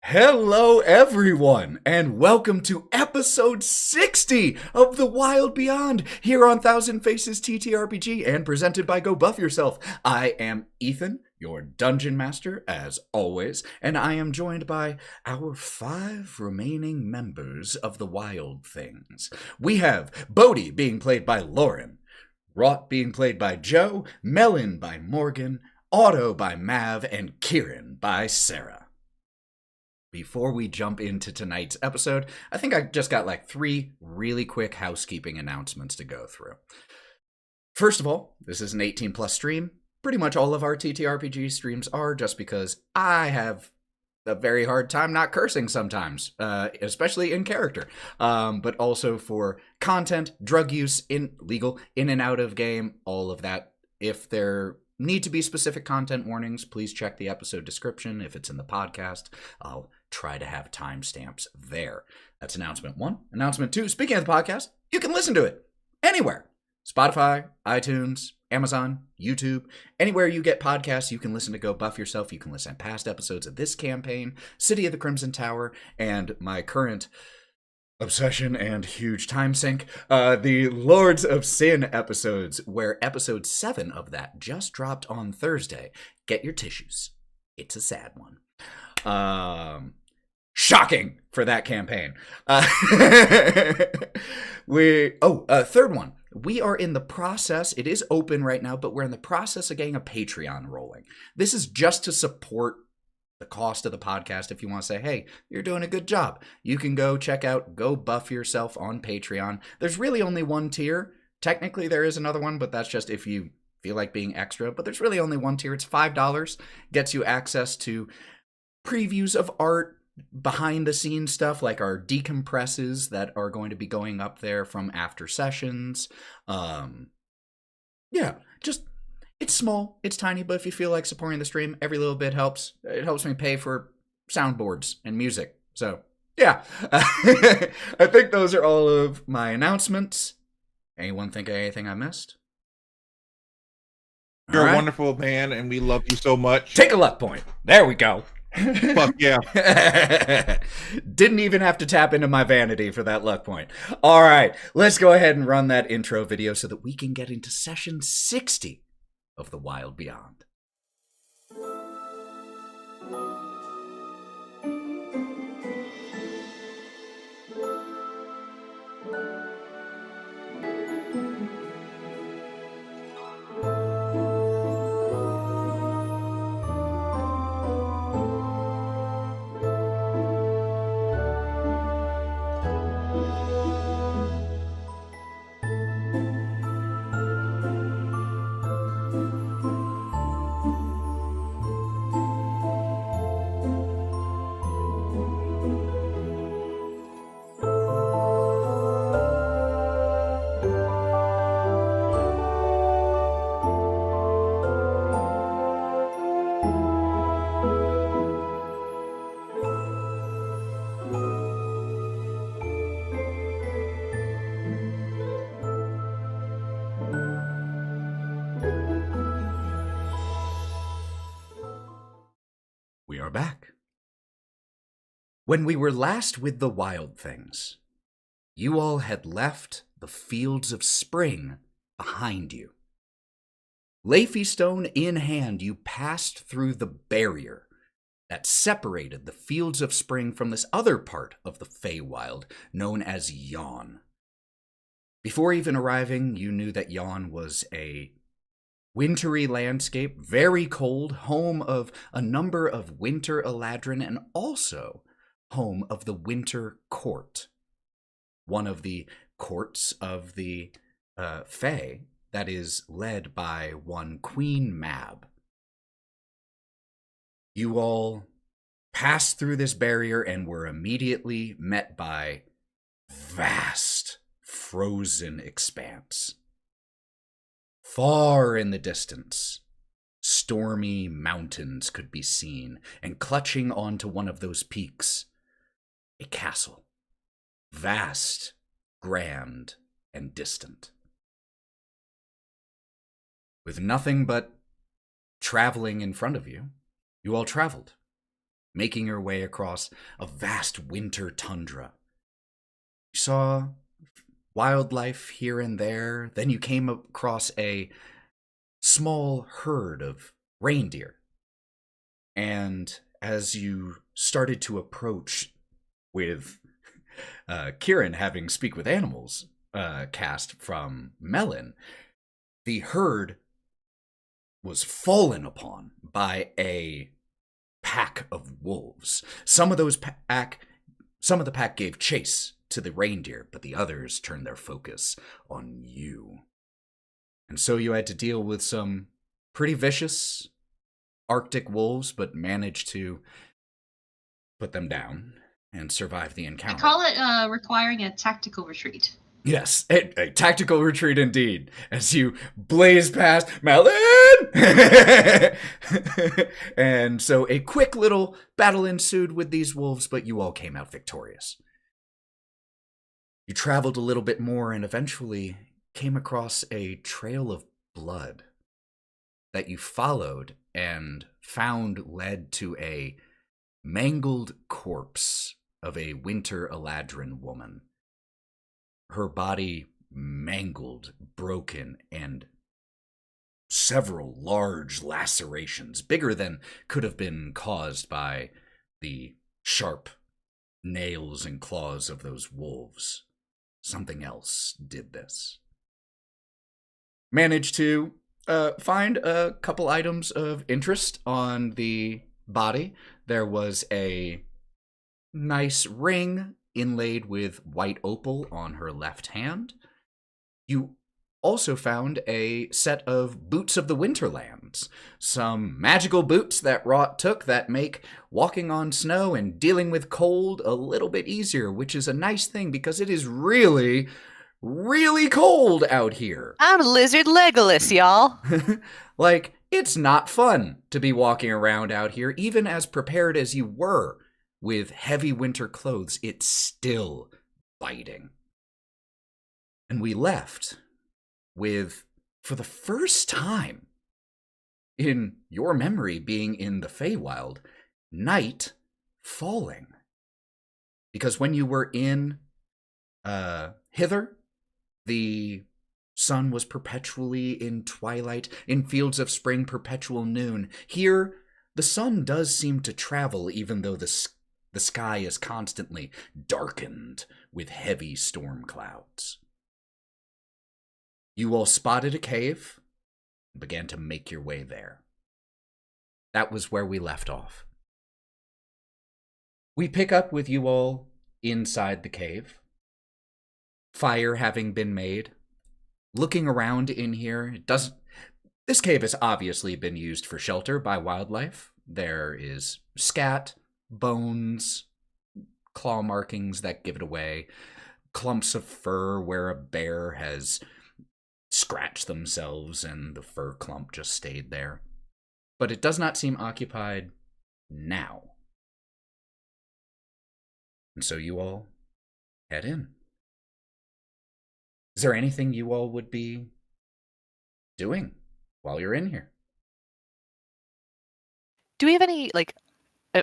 Hello, everyone, and welcome to episode 60 of the Wylde Beyond here on Thousand Faces TTRPG and presented by Go Buff Yourself. I am Ethan, your dungeon master, as always, and I am joined by our 5 remaining members of the Wild Things. We have Bodhi being played by Lauren, Wraught being played by Joe, Melon by Morgan, Otto by Mav, and Kieren by Sarah. Before we jump into tonight's episode, I think I just got like 3 really quick housekeeping announcements to go through. First of all, this is an 18 plus stream. Pretty much all of our TTRPG streams are, just because I have a very hard time not cursing sometimes, especially in character. But also for content, drug use, legal, in and out of game, all of that. If there need to be specific content warnings, please check the episode description. If it's in the podcast, I'll try to have timestamps there. That's announcement 1. Announcement 2, speaking of the podcast, you can listen to it anywhere. Spotify, iTunes, Amazon, YouTube, anywhere you get podcasts, you can listen to Go Buff Yourself. You can listen to past episodes of this campaign, City of the Crimson Tower, and my current obsession and huge time sink, the Lords of Sin episodes, where episode 7 of that just dropped on Thursday. Get your tissues. It's a sad one. Shocking for that campaign. Third one. We are in the process, it is open right now, but we're in the process of getting a Patreon rolling. This is just to support the cost of the podcast. If you want to say, hey, you're doing a good job, you can go check out Go Buff Yourself on Patreon. There's really only one tier. Technically, there is another one, but that's just if you feel like being extra. But there's really only one tier. It's $5. Gets you access to previews of art, behind the scenes stuff like our decompresses that are going to be going up there from after sessions. Just it's small, it's tiny, but if you feel like supporting the stream, every little bit helps. It helps me pay for soundboards and music. So yeah, I think those are all of my announcements. Anyone think of anything I missed? You're a wonderful man, and we love you so much. Take a luck point. There we go. Fuck yeah. Didn't even have to tap into my vanity for that luck point. All right, let's go ahead and run that intro video so that we can get into session 60 of the Wylde Beyond. We are back. When we were last with the Wild Things, you all had left the fields of spring behind you. Leafystone in hand, you passed through the barrier that separated the fields of spring from this other part of the Feywild known as Yawn. Before even arriving, you knew that Yawn was a wintry landscape, very cold, home of a number of winter eladrin, and also home of the Winter Court, one of the courts of the Fey that is led by one Queen Mab. You all passed through this barrier and were immediately met by vast, frozen expanse. Far in the distance, stormy mountains could be seen, and clutching onto one of those peaks, a castle, vast, grand, and distant. With nothing but traveling in front of you, you all traveled. making your way across a vast winter tundra. You saw wildlife here and there. Then you came across a small herd of reindeer. And as you started to approach with Kieren having Speak with Animals cast from Melon, the herd was fallen upon by a pack of wolves. Some of the pack gave chase to the reindeer, but the others turned their focus on you. And so you had to deal with some pretty vicious Arctic wolves, but managed to put them down and survive the encounter. I call it requiring a tactical retreat. Yes, a tactical retreat indeed, as you blaze past Melon! And so a quick little battle ensued with these wolves, but you all came out victorious. You traveled a little bit more and eventually came across a trail of blood that you followed and found led to a mangled corpse of a Winter Eladrin woman. Her body mangled, broken, and several large lacerations, bigger than could have been caused by the sharp nails and claws of those wolves. Something else did this. Managed to find a couple items of interest on the body. There was a nice ring inlaid with white opal on her left hand. You also found a set of boots of the Winterlands, some magical boots that Wraught took that make walking on snow and dealing with cold a little bit easier, which is a nice thing because it is really, really cold out here. I'm Lizard Legolas, y'all. Like, it's not fun to be walking around out here, even as prepared as you were with heavy winter clothes. It's still biting. And we left with, for the first time in your memory being in the Feywild, night falling. Because when you were in hither, the sun was perpetually in twilight, in fields of spring perpetual noon. Here, the sun does seem to travel, even though the sky is constantly darkened with heavy storm clouds. You all spotted a cave and began to make your way there. That was where we left off. We pick up with you all inside the cave. Fire having been made. Looking around in here, this cave has obviously been used for shelter by wildlife. There is scat, bones, claw markings that give it away, clumps of fur where a bear has scratched themselves and the fur clump just stayed there. But it does not seem occupied now. And so you all head in. Is there anything you all would be doing while you're in here? Do we have any,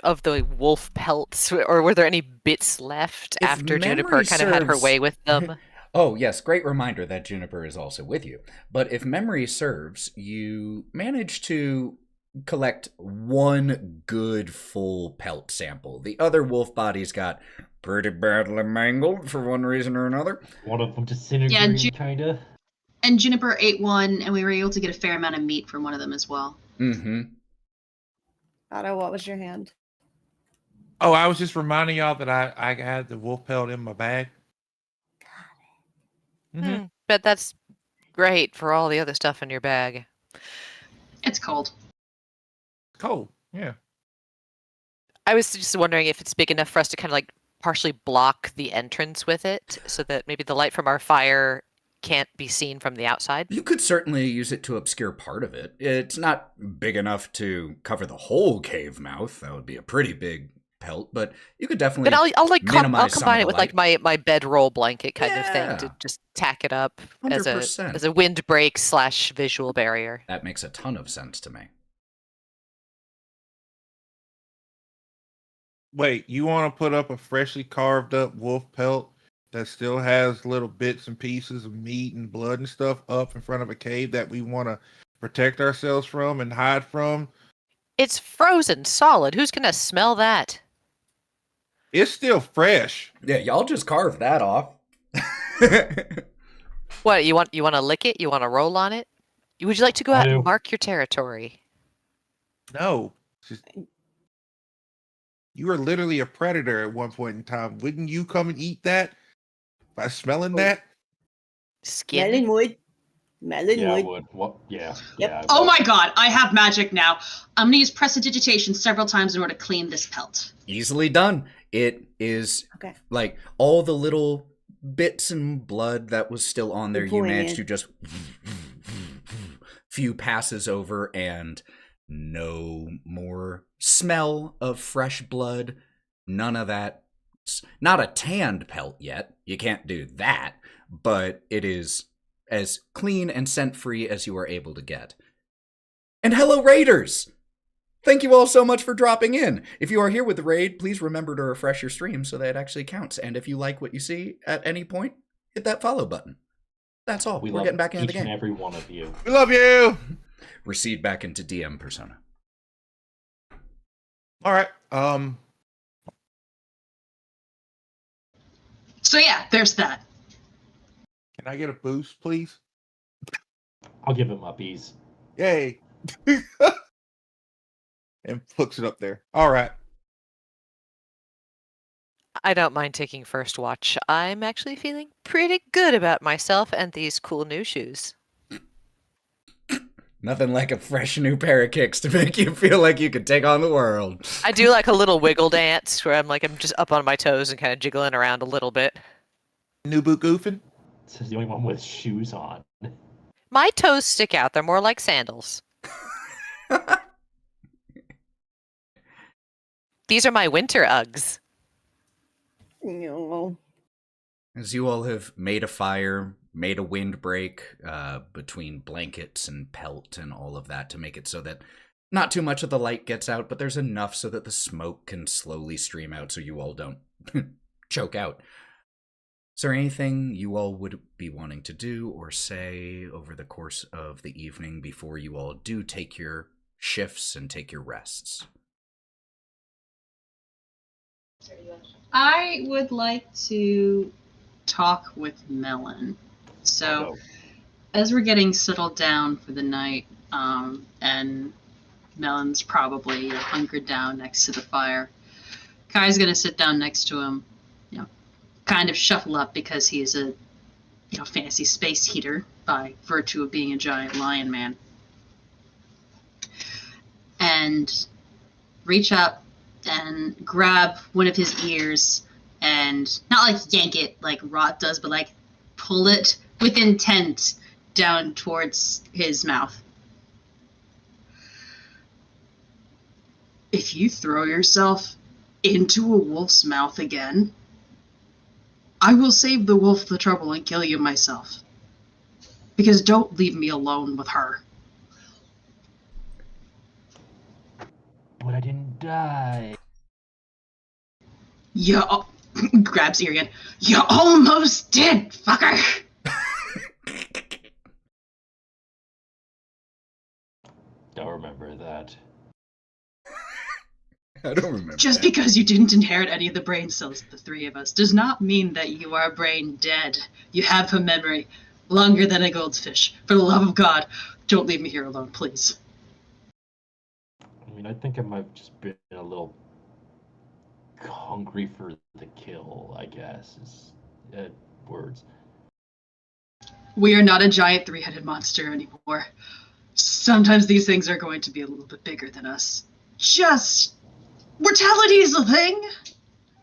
of the wolf pelts, or were there any bits left after Juniper kind of had her way with them? Oh, yes, great reminder that Juniper is also with you. But if memory serves, you managed to collect one good full pelt sample. The other wolf bodies got pretty badly mangled for one reason or another. One of them disintegrated, kinda. And Juniper ate one, and we were able to get a fair amount of meat from one of them as well. Mm-hmm. Otto, what was your hand? Oh, I was just reminding y'all that I had the wolf pelt in my bag. Got it. Mm-hmm. But that's great for all the other stuff in your bag. It's cold. Cool. Yeah. I was just wondering if it's big enough for us to kind of partially block the entrance with it, so that maybe the light from our fire can't be seen from the outside. You could certainly use it to obscure part of it. It's not big enough to cover the whole cave mouth. That would be a pretty big pelt, but you could definitely. But I'll minimize combine it with light. my bedroll blanket kind of Yeah. thing to just tack it up as 100%. a windbreak / visual barrier. That makes a ton of sense to me. Wait, you want to put up a freshly carved up wolf pelt that still has little bits and pieces of meat and blood and stuff up in front of a cave that we want to protect ourselves from and hide from? It's frozen solid. Who's gonna smell that? It's still fresh. Yeah, y'all just carve that off. What, you want to lick it? You want to roll on it? Would you like to go out I and do. mark your territory? No. You were literally a predator at one point in time. Wouldn't you come and eat that by smelling that? Skin? Melon would. Melon Yeah, I would. would. What? Yeah. Yep. Yeah. I Oh would. my god, I have magic now. I'm gonna use prestidigitation several times in order to clean this pelt. Easily done. It is Okay. like all the little bits and blood that was still on there. You Pulling managed to in. just few passes over and no more smell of fresh blood. None of that. It's not a tanned pelt yet. You can't do that, but it is as clean and scent-free as you are able to get. And hello, Raiders! Thank you all so much for dropping in. If you are here with the raid, please remember to refresh your stream so that it actually counts. And if you like what you see at any point, hit that follow button. That's all. We We're love getting back into the each and game. every one of you. We love you. Recede back into DM persona. All right. So yeah, there's that. Can I get a boost, please? I'll give him uppies. Yay. And hooks it up there. All right. I don't mind taking first watch. I'm actually feeling pretty good about myself and these cool new shoes. Nothing like a fresh new pair of kicks to make you feel like you could take on the world. I do like a little wiggle dance where I'm just up on my toes and kind of jiggling around a little bit. New boot goofing. This is the only one with shoes on. My toes stick out. They're more like sandals. These are my winter Uggs. No. As you all have made a fire, made a windbreak between blankets and pelt and all of that to make it so that not too much of the light gets out, but there's enough so that the smoke can slowly stream out so you all don't choke out. Is there anything you all would be wanting to do or say over the course of the evening before you all do take your shifts and take your rests? I would like to talk with Melon. So, as we're getting settled down for the night, and Melon's probably hunkered down next to the fire, Kai's gonna sit down next to him, kind of shuffle up because he's a, fantasy space heater by virtue of being a giant lion man, and reach up and grab one of his ears and not like yank it like Wraught does, but like pull it with intent down towards his mouth. If you throw yourself into a wolf's mouth again, I will save the wolf the trouble and kill you myself. Because don't leave me alone with her. But I didn't die. Grabs ear again. You almost did, fucker! Don't remember that. I don't remember. Just because you didn't inherit any of the brain cells of the three of us does not mean that you are brain dead. You have a memory longer than a goldfish. For the love of God, don't leave me here alone, please. I mean, I think I might have just been a little hungry for the kill, I guess, is words. We are not a giant three-headed monster anymore. Sometimes these things are going to be a little bit bigger than us. Mortality is a thing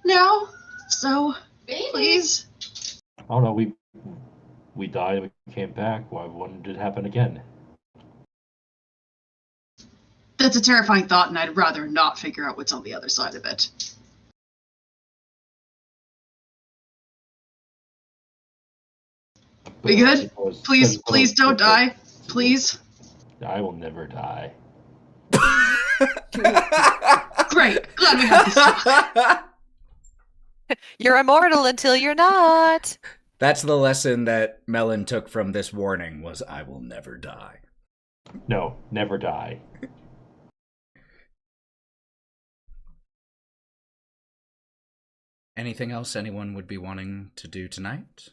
now, so please. Oh no, we died and we came back. Why wouldn't it happen again? That's a terrifying thought, and I'd rather not figure out what's on the other side of it. We good? Please don't die. Please. I will never die. Great. glad we have this talk. You're immortal until you're not. That's the lesson that Melon took from this warning was I will never die. No, never die. Anything else anyone would be wanting to do tonight?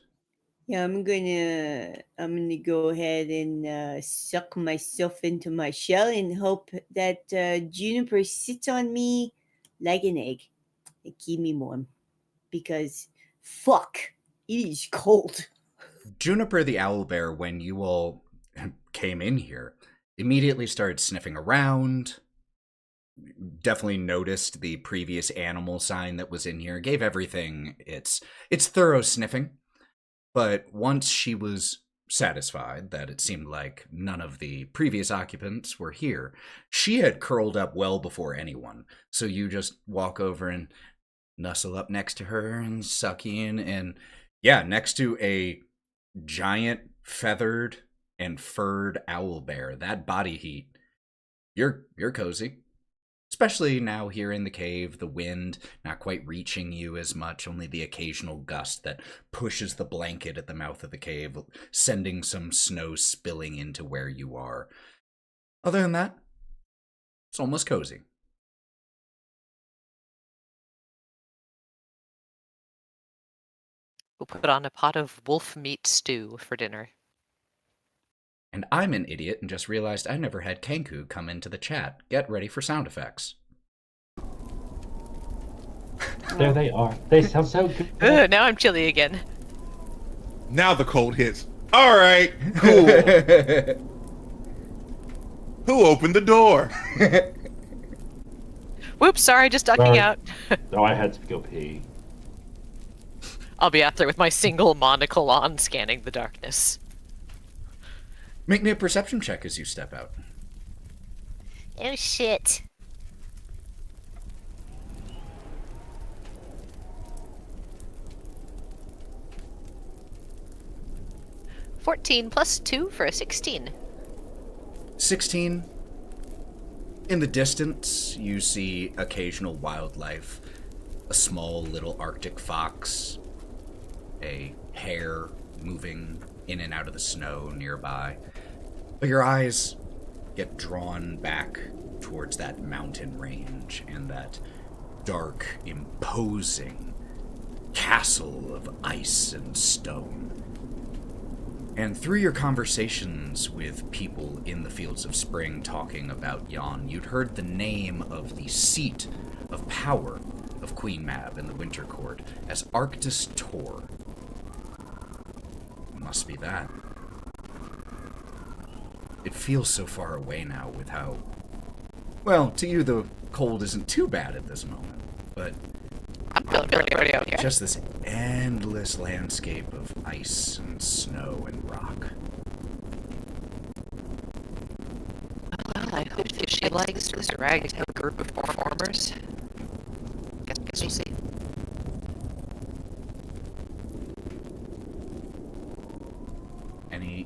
Yeah, I'm gonna go ahead and suck myself into my shell and hope that Juniper sits on me like an egg and keep me warm. Because fuck, it is cold. Juniper the owlbear, when you all came in here, immediately started sniffing around. Definitely noticed the previous animal sign that was in here. Gave everything its thorough sniffing. But once she was satisfied that it seemed like none of the previous occupants were here, she had curled up well before anyone. So you just walk over and nuzzle up next to her and suck in. And yeah, next to a giant feathered and furred owlbear, that body heat, you're cozy. Especially now here in the cave, the wind not quite reaching you as much, only the occasional gust that pushes the blanket at the mouth of the cave, sending some snow spilling into where you are. Other than that, it's almost cozy. We'll put on a pot of wolf meat stew for dinner. And I'm an idiot and just realized I never had Kenku come into the chat. Get ready for sound effects. There they are. They sound so good. Ugh, now I'm chilly again. Now the cold hits. All right, cool. Who opened the door? Whoops, sorry, just ducking Sorry. out. Oh, I had to go pee. I'll be out there with my single monocle on, scanning the darkness. Make me a perception check as you step out. Oh shit. (14 plus 2 for a 16. 16. In the distance, you see occasional wildlife. A small little Arctic fox. A hare moving in and out of the snow nearby. But your eyes get drawn back towards that mountain range and that dark, imposing castle of ice and stone. And through your conversations with people in the Fields of Spring talking about Yon, you'd heard the name of the seat of power of Queen Mab in the Winter Court as Arctis Tor. Must be that. It feels so far away now with how... Well, to you the cold isn't too bad at this moment, but... I'm feeling pretty okay. just this endless landscape of ice and snow and rock. Well, I hope that she likes to drag a group of performers. Guess we'll see.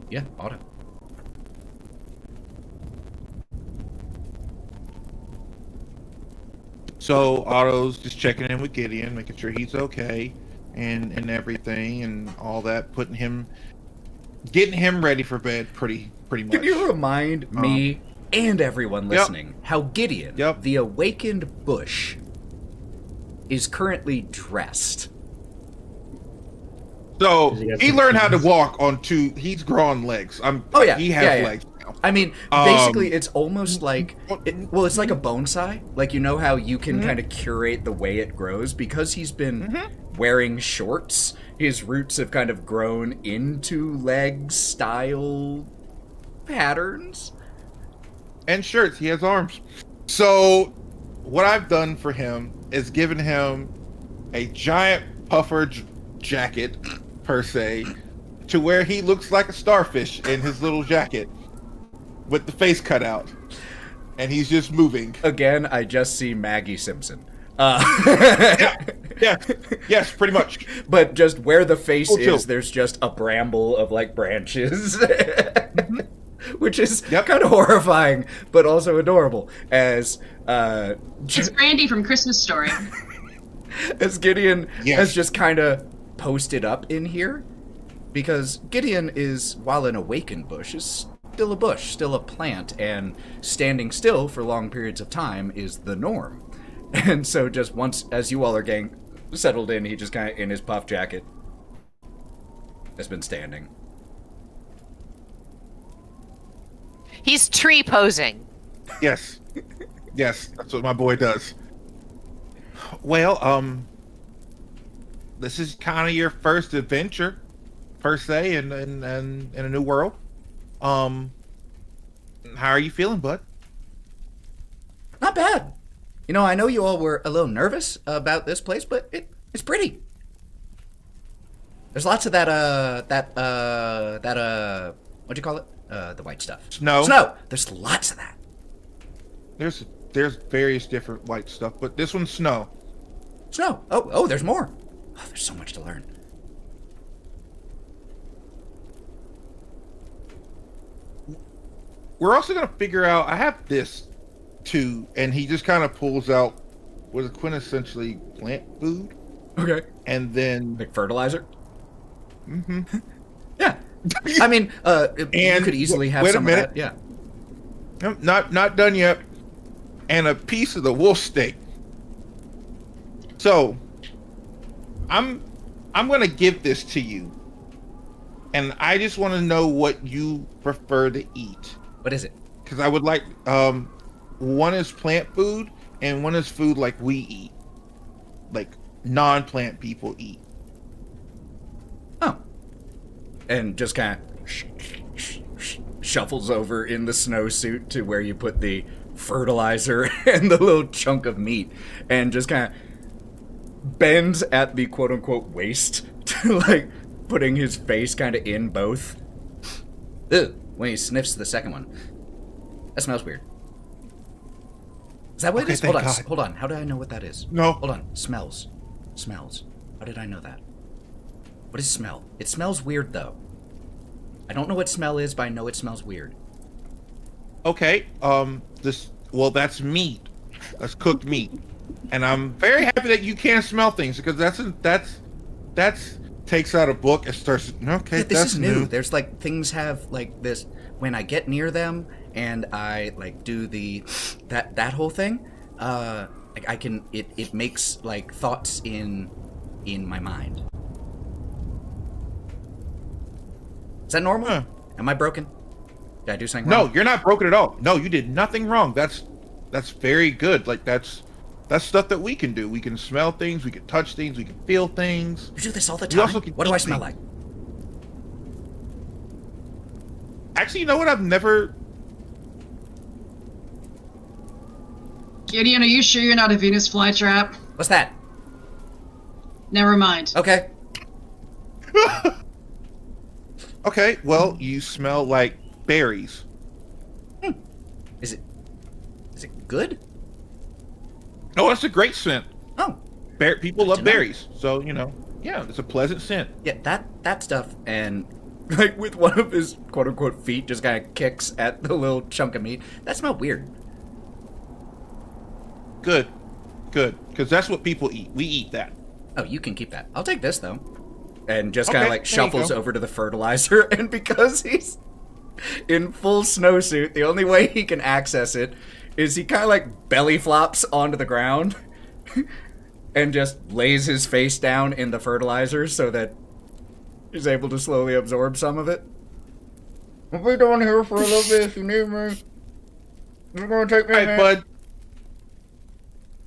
Yeah, Otto. So Otto's just checking in with Gideon, making sure he's okay, and everything, and all that, getting him ready for bed, pretty much. Can you remind me and everyone listening how Gideon, the awakened bush, is currently dressed? So he learned how to walk on two. He's grown legs. He has legs now. I mean, basically, it's almost like it's like a bonsai. Like, you know how you can kind of curate the way it grows because he's been wearing shorts. His roots have kind of grown into leg style patterns and shirts. He has arms. So what I've done for him is given him a giant puffer jacket, per se, to where he looks like a starfish in his little jacket with the face cut out, and he's just moving. Again, I just see Maggie Simpson. Yes, pretty much. But just where the face is, there's just a bramble of like branches, which is kind of horrifying, but also adorable. As It's Brandy from Christmas Story. as Gideon has just kind of posted up in here, because Gideon is, while an awakened bush, is still a bush, still a plant, and standing still for long periods of time is the norm. And so just once, as you all are getting settled in, he just kind of, in his puff jacket, has been standing. He's tree posing. Yes. Yes, that's what my boy does. Well, this is kind of your first adventure, per se, in a new world. How are you feeling, bud? Not bad. You know, I know you all were a little nervous about this place, but it's pretty. There's lots of that, what'd you call it? The white stuff. Snow. There's lots of that. There's various different white stuff, but this one's snow. Snow. Oh, there's more. Oh, there's so much to learn. We're also gonna figure out. I have this too, and he just kind of pulls out what is quintessentially plant food. Okay. And then Like fertilizer? Mm-hmm. Yeah. I mean, you could easily have some of that. Yeah. Not done yet. And a piece of the wolf steak. So, I'm gonna give this to you, and I just want to know what you prefer to eat. What is it? Because I would like one is plant food and one is food like we eat, like non-plant people eat. Oh. And just kind of shuffles over in the snowsuit to where you put the fertilizer and the little chunk of meat, and just kind of bends at the quote-unquote waist to, like, putting his face kind of in both. Ew, when he sniffs the second one. That smells weird. Is that what it is? Hold on. How did I know what that is? No. Hold on. Smells. How did I know that? What does smell? It smells weird, though. I don't know what smell is, but I know it smells weird. Okay, that's meat. That's cooked meat. And I'm very happy that you can smell things, because that's takes out a book and starts, okay, This that's is new. There's like things have like this when I get near them and I like do that whole thing, like I can it makes like thoughts in my mind. Is that normal? Huh. Am I broken? Did I do something No, wrong? you're not broken at all. No, you did nothing wrong. That's very good. Like that's stuff that we can do. We can smell things, we can touch things, we can feel things. You do this all the We time? also can What do I eat smell things. like? Actually, you know what? I've never. Gideon, are you sure you're not a Venus flytrap? What's that? Never mind. Okay. Okay, well, you smell like berries. Is it good? Oh, that's a great scent. Oh. People Good love to know. berries, so yeah, it's a pleasant scent. Yeah, that stuff, and like with one of his quote unquote feet just kind of kicks at the little chunk of meat. That smelled weird. Good, because that's what people eat. We eat that. Oh, you can keep that. I'll take this though. And just kind Okay, of like there you shuffles go. over to the fertilizer, and because he's in full snowsuit, the only way he can access it is he kind of like belly flops onto the ground and just lays his face down in the fertilizer so that he's able to slowly absorb some of it. I'll be down here for a little bit if you need me. You're gonna take me All a right, minute. bud.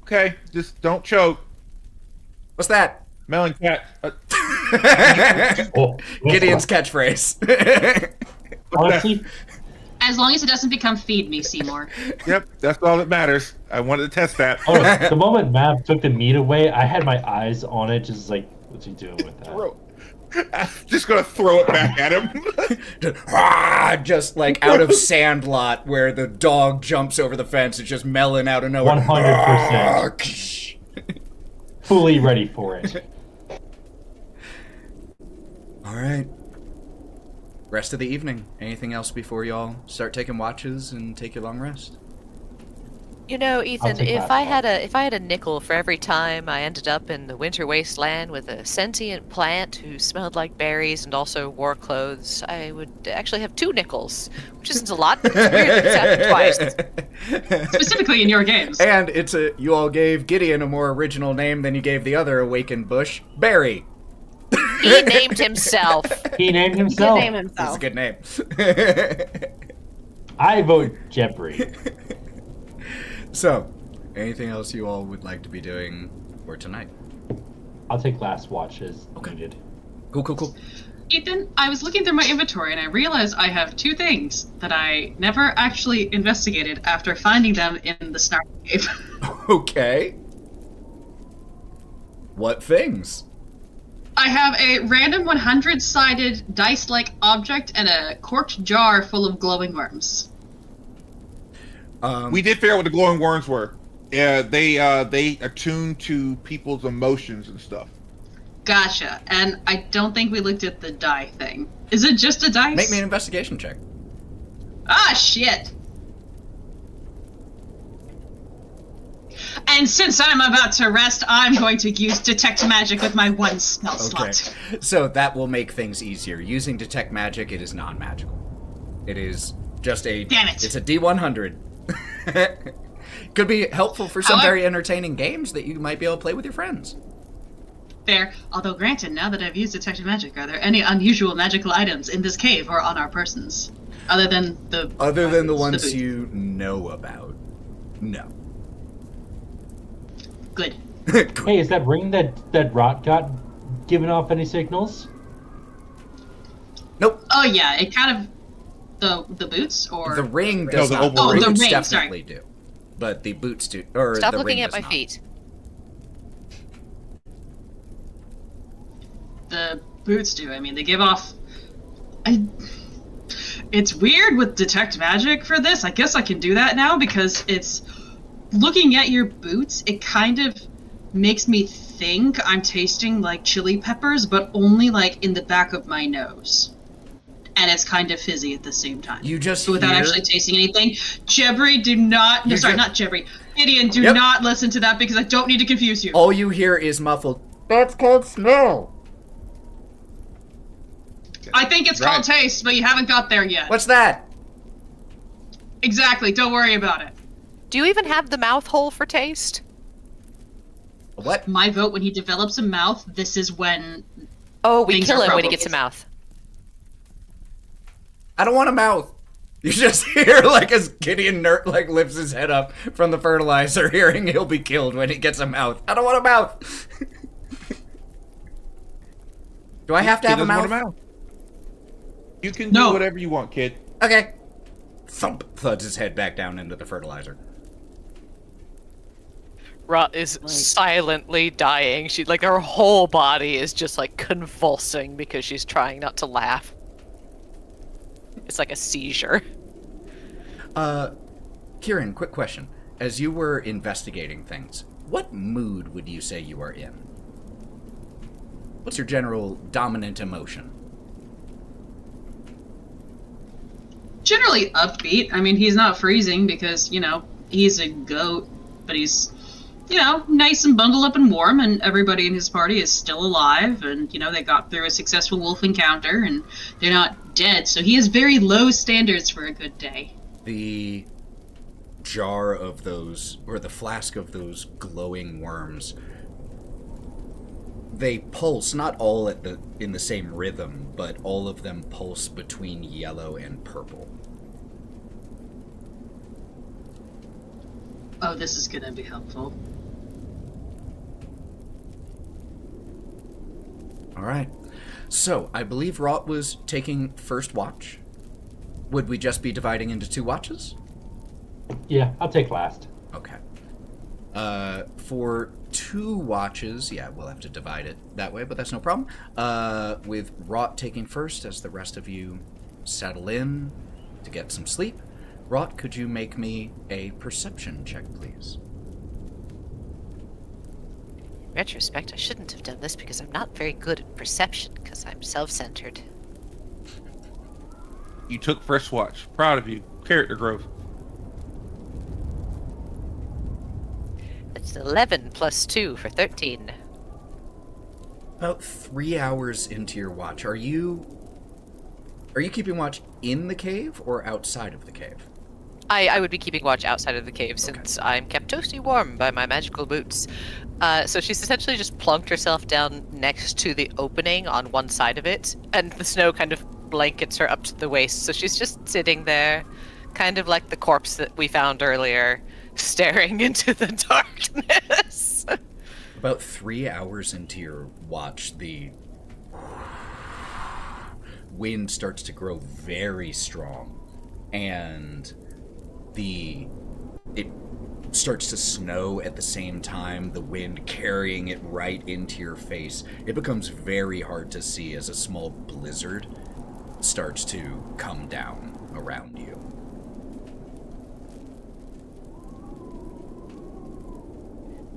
Okay, just don't choke. What's that? Melon cat. Oh, Gideon's catchphrase. honestly, As long as it doesn't become feed me, Seymour. Yep, that's all that matters. I wanted to test that. oh, the moment Mav took the meat away, I had my eyes on it, just like, what's he doing with that? I'm just gonna throw it back at him. Just like out of Sandlot where the dog jumps over the fence. It's just Melon out of nowhere. 100%. Fully ready for it. All right. rest of the evening. Anything else before y'all start taking watches and take your long rest? You know, Ethan, take if that I one. had a nickel for every time I ended up in the winter wasteland with a sentient plant who smelled like berries and also wore clothes, I would actually have 2 nickels, which isn't a lot, but it's weird that it's happened twice. Specifically in your games. And you all gave Gideon a more original name than you gave the other awakened bush, Barry. He named himself. He named Good himself. name That's a himself. good name. I vote Jebri. So, anything else you all would like to be doing for tonight? I'll take last watches Okay. needed. Cool. Ethan, I was looking through my inventory and I realized I have 2 things that I never actually investigated after finding them in the Snark Cave. Okay. What things? I have a random 100-sided dice-like object and a corked jar full of glowing worms. We did figure out what the glowing worms were. Yeah, they attune to people's emotions and stuff. Gotcha. And I don't think we looked at the die thing. Is it just a dice? Make me an investigation check. Ah, shit! And since I'm about to rest, I'm going to use Detect Magic with my 1 spell Okay. slot. So that will make things easier. Using Detect Magic, it is non-magical. It is just a... Damn it. It's a D100. Could be helpful for some However- very entertaining games that you might be able to play with your friends. Fair. Although granted, now that I've used Detect Magic, are there any unusual magical items in this cave or on our persons? Other than the ones boots. you know about. No. Good. Hey, is that ring that Wraught got giving off any signals? Nope. Oh yeah, it kind of the boots or The ring does the not. overall The ring. Oh, the boots ring, definitely do. But the boots do. Or Stop the looking ring at does my not. feet. the boots do. I mean, they give off. It's weird with Detect Magic for this. I guess I can do that now because it's looking at your boots. It kind of makes me think I'm tasting like chili peppers, but only like in the back of my nose. And it's kind of fizzy at the same time. You just So without hear- actually tasting anything. Jebri, do not. No, You sorry, ju- not Jebri. Gideon, do Yep. not listen to that because I don't need to confuse you. All you hear is muffled. That's called smell. I think it's Right. called taste, but you haven't got there yet. What's that? Exactly. Don't worry about it. Do you even have the mouth hole for taste? What? My vote: when he develops a mouth, this is when. Oh, we Things kill are him when he problems. gets a mouth. I don't want a mouth. You just hear like as Gideon like lifts his head up from the fertilizer, hearing he'll be killed when he gets a mouth. I don't want a mouth. Do I have to He have a doesn't mouth? want a mouth. You can No. do whatever you want, kid. Okay. Thump. Thuds his head back down into the fertilizer. Wraught is silently dying. She like her whole body is just like convulsing because she's trying not to laugh. It's like a seizure. Kieren, quick question. As you were investigating things, what mood would you say you are in? What's your general dominant emotion? Generally upbeat. I mean, he's not freezing because, he's a goat, but he's, nice and bundled up and warm, and everybody in his party is still alive, and, they got through a successful wolf encounter, and they're not dead, so he has very low standards for a good day. The jar of those, or the flask of those glowing worms, they pulse, not all in the same rhythm, but all of them pulse between yellow and purple. Oh, this is gonna be helpful. Alright. So, I believe Wraught was taking first watch. Would we just be dividing into 2 watches? Yeah, I'll take last. Okay. For 2 watches, yeah, we'll have to divide it that way, but that's no problem. With Wraught taking first as the rest of you settle in to get some sleep. Wraught, could you make me a perception check, please? In retrospect, I shouldn't have done this because I'm not very good at perception because I'm self-centered. You took first watch. Proud of you. Character growth. It's 11 plus 2 for 13. About 3 hours into your watch, are you keeping watch in the cave or outside of the cave? I would be keeping watch outside of the cave since I'm kept toasty warm by my magical boots. So she's essentially just plunked herself down next to the opening on one side of it, and the snow kind of blankets her up to the waist. So she's just sitting there, kind of like the corpse that we found earlier, staring into the darkness. About 3 hours into your watch, the wind starts to grow very strong, and it starts to snow at the same time, the wind carrying it right into your face. It becomes very hard to see as a small blizzard starts to come down around you.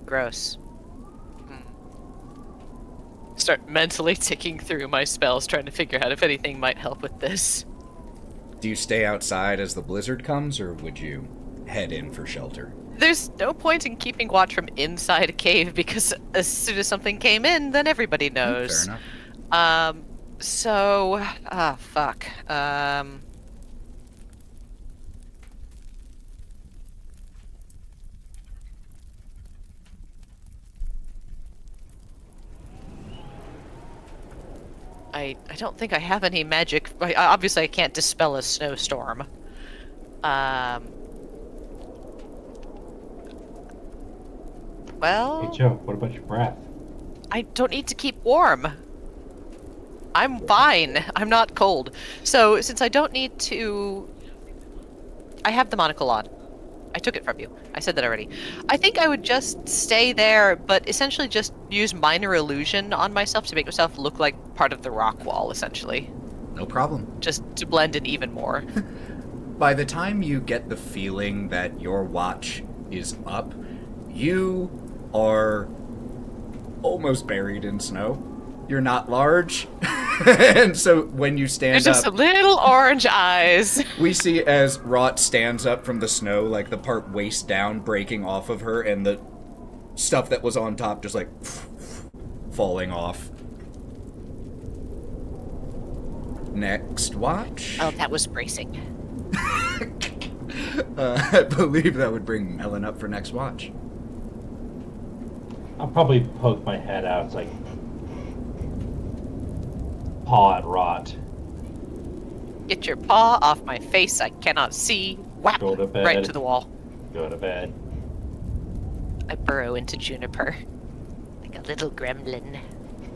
Gross. Start mentally ticking through my spells, trying to figure out if anything might help with this. Do you stay outside as the blizzard comes, or would you head in for shelter? There's no point in keeping watch from inside a cave, because as soon as something came in, then everybody knows. Fair enough. Fuck. I don't think I have any magic. Obviously, I can't dispel a snowstorm. Well... Hey, Joe, what about your breath? I don't need to keep warm. I'm fine. I'm not cold. So, since I don't need to... I have the monocle on. I took it from you. I said that already. I think I would just stay there, but essentially just use minor illusion on myself to make myself look like part of the rock wall, essentially. No problem. Just to blend in even more. By the time you get the feeling that your watch is up, you are almost buried in snow. You're not large. And so when you stand There's just up, some little orange eyes. we see as Wraught stands up from the snow, like the part waist down breaking off of her, and the stuff that was on top just like falling off. Next watch. Oh, that was bracing. I believe that would bring Melon up for next watch. I'll probably poke my head out. It's like paw at Wraught. Get your paw off my face. I cannot see. Whap! Go to bed. Right to the wall. Go to bed. I burrow into Juniper. Like a little gremlin.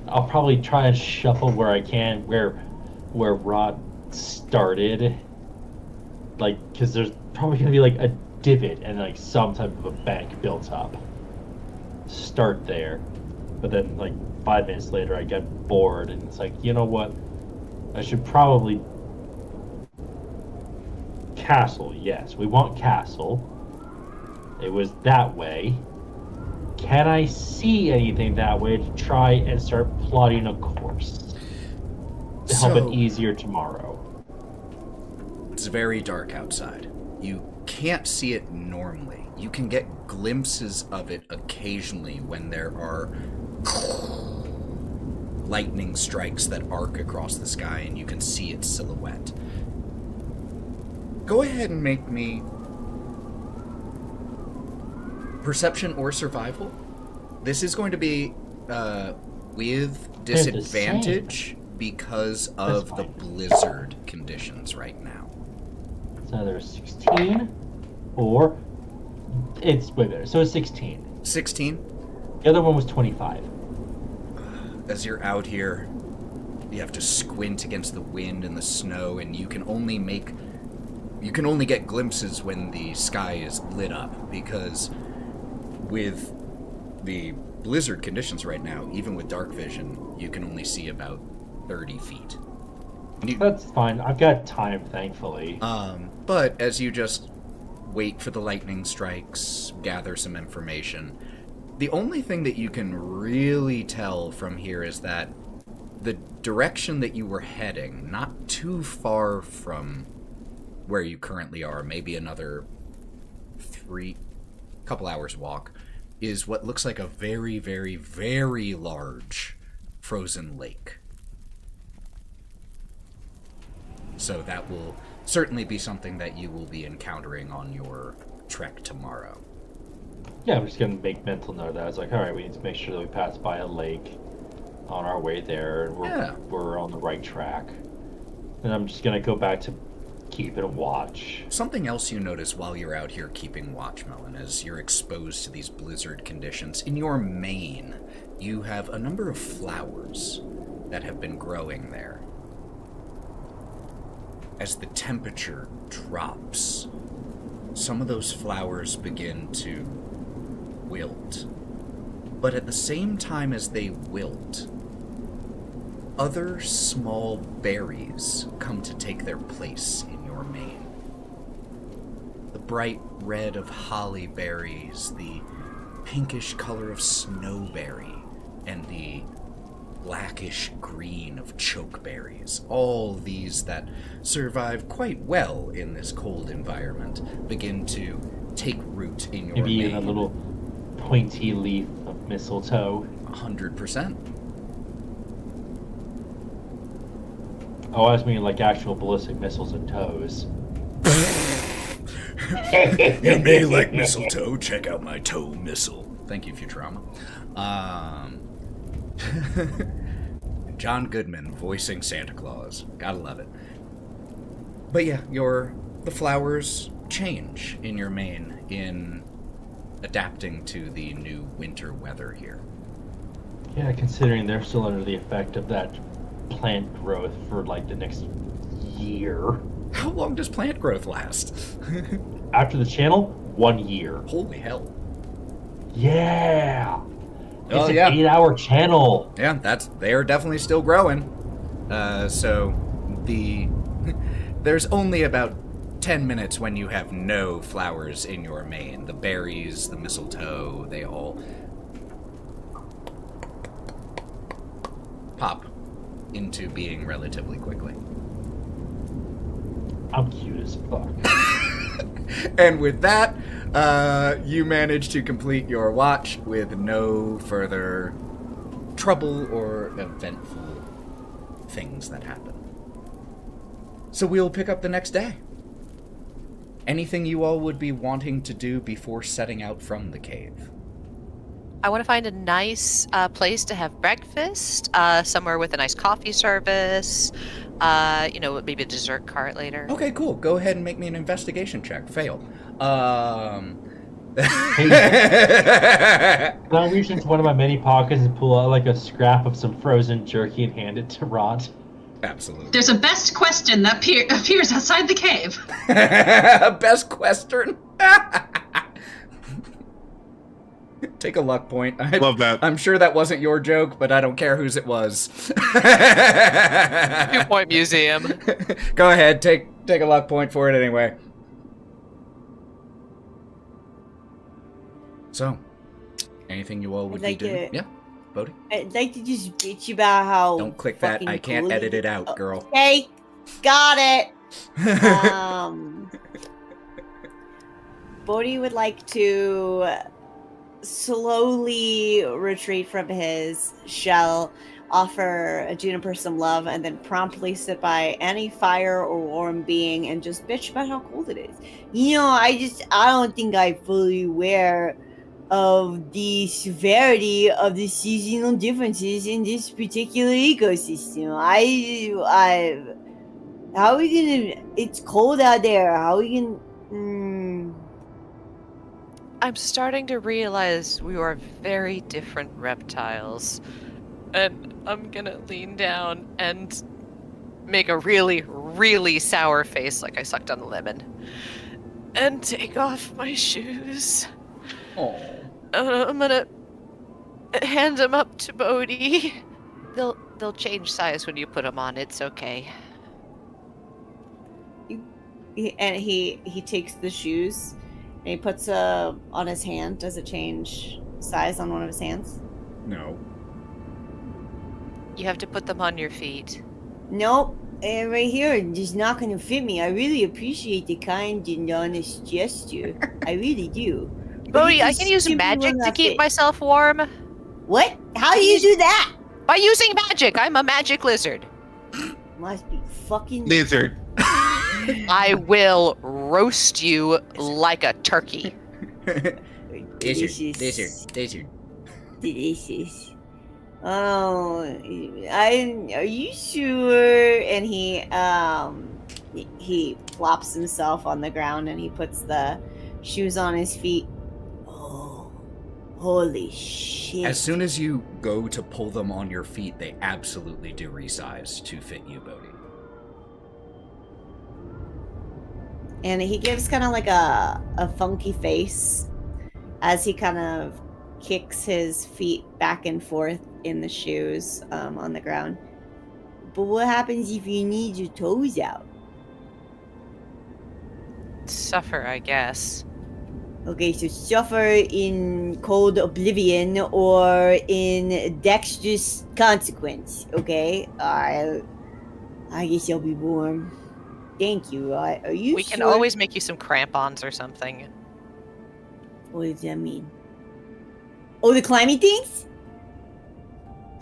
I'll probably try and shuffle where I can, where Wraught started. Like, because there's probably gonna be like a divot and like some type of a bank built up. Start there, but then like 5 minutes later I get bored and it's like, you know what? I should probably castle. Yes, we want castle. It was that way. Can I see anything that way to try and start plotting a course to help it easier tomorrow? It's very dark outside. You can't see it normally. You can get glimpses of it occasionally when there are lightning strikes that arc across the sky and you can see its silhouette. Go ahead and make me perception or survival. This is going to be with disadvantage because of the blizzard conditions right now. It's either 16 or it's way better. So it's 16. 16? The other one was 25. As you're out here, you have to squint against the wind and the snow, and you can only get glimpses when the sky is lit up, because with the blizzard conditions right now, even with dark vision, you can only see about 30 feet. That's fine. I've got time, thankfully. But as you just wait for the lightning strikes, gather some information, the only thing that you can really tell from here is that the direction that you were heading, not too far from where you currently are, maybe another couple hours walk, is what looks like a very, very, very large frozen lake. So that will certainly be something that you will be encountering on your trek tomorrow. Yeah, I'm just going to make mental note of that. I was like, all right, we need to make sure that we pass by a lake on our way there, and we're on the right track. And I'm just going to go back to keeping a watch. Something else you notice while you're out here keeping watch, Melon, as you're exposed to these blizzard conditions, in your mane, you have a number of flowers that have been growing there. As the temperature drops, some of those flowers begin to wilt. But at the same time as they wilt, other small berries come to take their place in your mane. The bright red of holly berries, the pinkish color of snowberry, and the blackish green of chokeberries. All these that survive quite well in this cold environment begin to take root in your Maybe mane. even a little pointy leaf of mistletoe. 100%. Oh, I was meaning like actual ballistic missiles and toes. You may like mistletoe. Check out my toe missile. Thank you, Futurama. John Goodman voicing Santa Claus. Gotta love it. But yeah, the flowers change in your mane in adapting to the new winter weather here. Yeah, considering they're still under the effect of that plant growth for like the next year. How long does plant growth last? After the channel, 1 year. Holy hell. Yeah. It's an yeah. 8-hour channel. Yeah, they are definitely still growing. So there's only about 10 minutes when you have no flowers in your mane. The berries, the mistletoe, they all pop into being relatively quickly. I'm cute as fuck. And with that, you manage to complete your watch with no further trouble or eventful things that happen. So we'll pick up the next day. Anything you all would be wanting to do before setting out from the cave? I want to find a nice place to have breakfast, somewhere with a nice coffee service, maybe a dessert cart later. Okay, cool. Go ahead and make me an investigation check. Fail. Can I reach into one of my many pockets and pull out like a scrap of some frozen jerky and hand it to Wraught? Absolutely. There's a best question that appears outside the cave. Best question? Take a luck point. Love that. I'm sure that wasn't your joke, but I don't care whose it was. 2-point museum. Go ahead, take a luck point for it anyway. So, anything you all would be doing? Yeah, Bodhi? I'd like to just bitch about how... Don't click that. I can't cool edit it out, girl. Okay, got it. Bodhi would like to slowly retreat from his shell, offer Juniper some love, and then promptly sit by any fire or warm being and just bitch about how cold it is. I don't think I'm fully aware of the severity of the seasonal differences in this particular ecosystem. How are we gonna... It's cold out there. How are we gonna... I'm starting to realize we are very different reptiles. And I'm gonna lean down and make a really, really sour face like I sucked on a lemon. And take off my shoes. Oh. I'm gonna hand them up to Bodhi. They'll change size when you put them on. It's okay. He takes the shoes and he puts on his hand. Does it change size on one of his hands? No. You have to put them on your feet. Nope. Right here, just not gonna fit me. I really appreciate the kind and honest gesture. I really do. But Bodhi, it I just can use simply will magic to not keep fit. myself warm. What? How do you do that? By using magic! I'm a magic lizard. Must be fucking Lizard. I will roast you like a turkey. delicious. Lizard. Delicious. Oh, are you sure? And he plops himself on the ground and he puts the shoes on his feet. Oh, holy shit! As soon as you go to pull them on your feet, they absolutely do resize to fit you, Bodhi. And he gives kind of like a funky face as he kind of kicks his feet back and forth in the shoes on the ground. But what happens if you need your toes out? Suffer, I guess. Okay, so suffer in cold oblivion or in dexterous consequence, okay? I guess I'll be warm. Thank you, Wraught. Are you We can sure? always make you some crampons or something. What does that mean? Oh, the climbing things?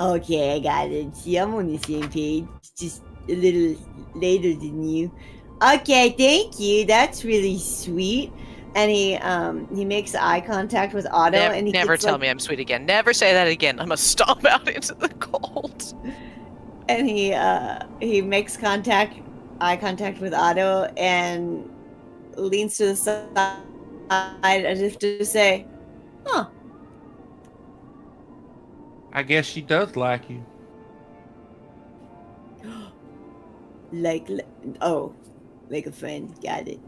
Okay, I got it. See, I'm on the same page. Just a little later than you. Okay, thank you. That's really sweet. And he makes eye contact with Otto, and he Never gets, tell like, me I'm sweet again. Never say that again. I'm gonna stomp out into the cold. And he makes eye contact with Otto, and leans to the side as if to say, "Huh." I guess she does like you. like a friend. Got it.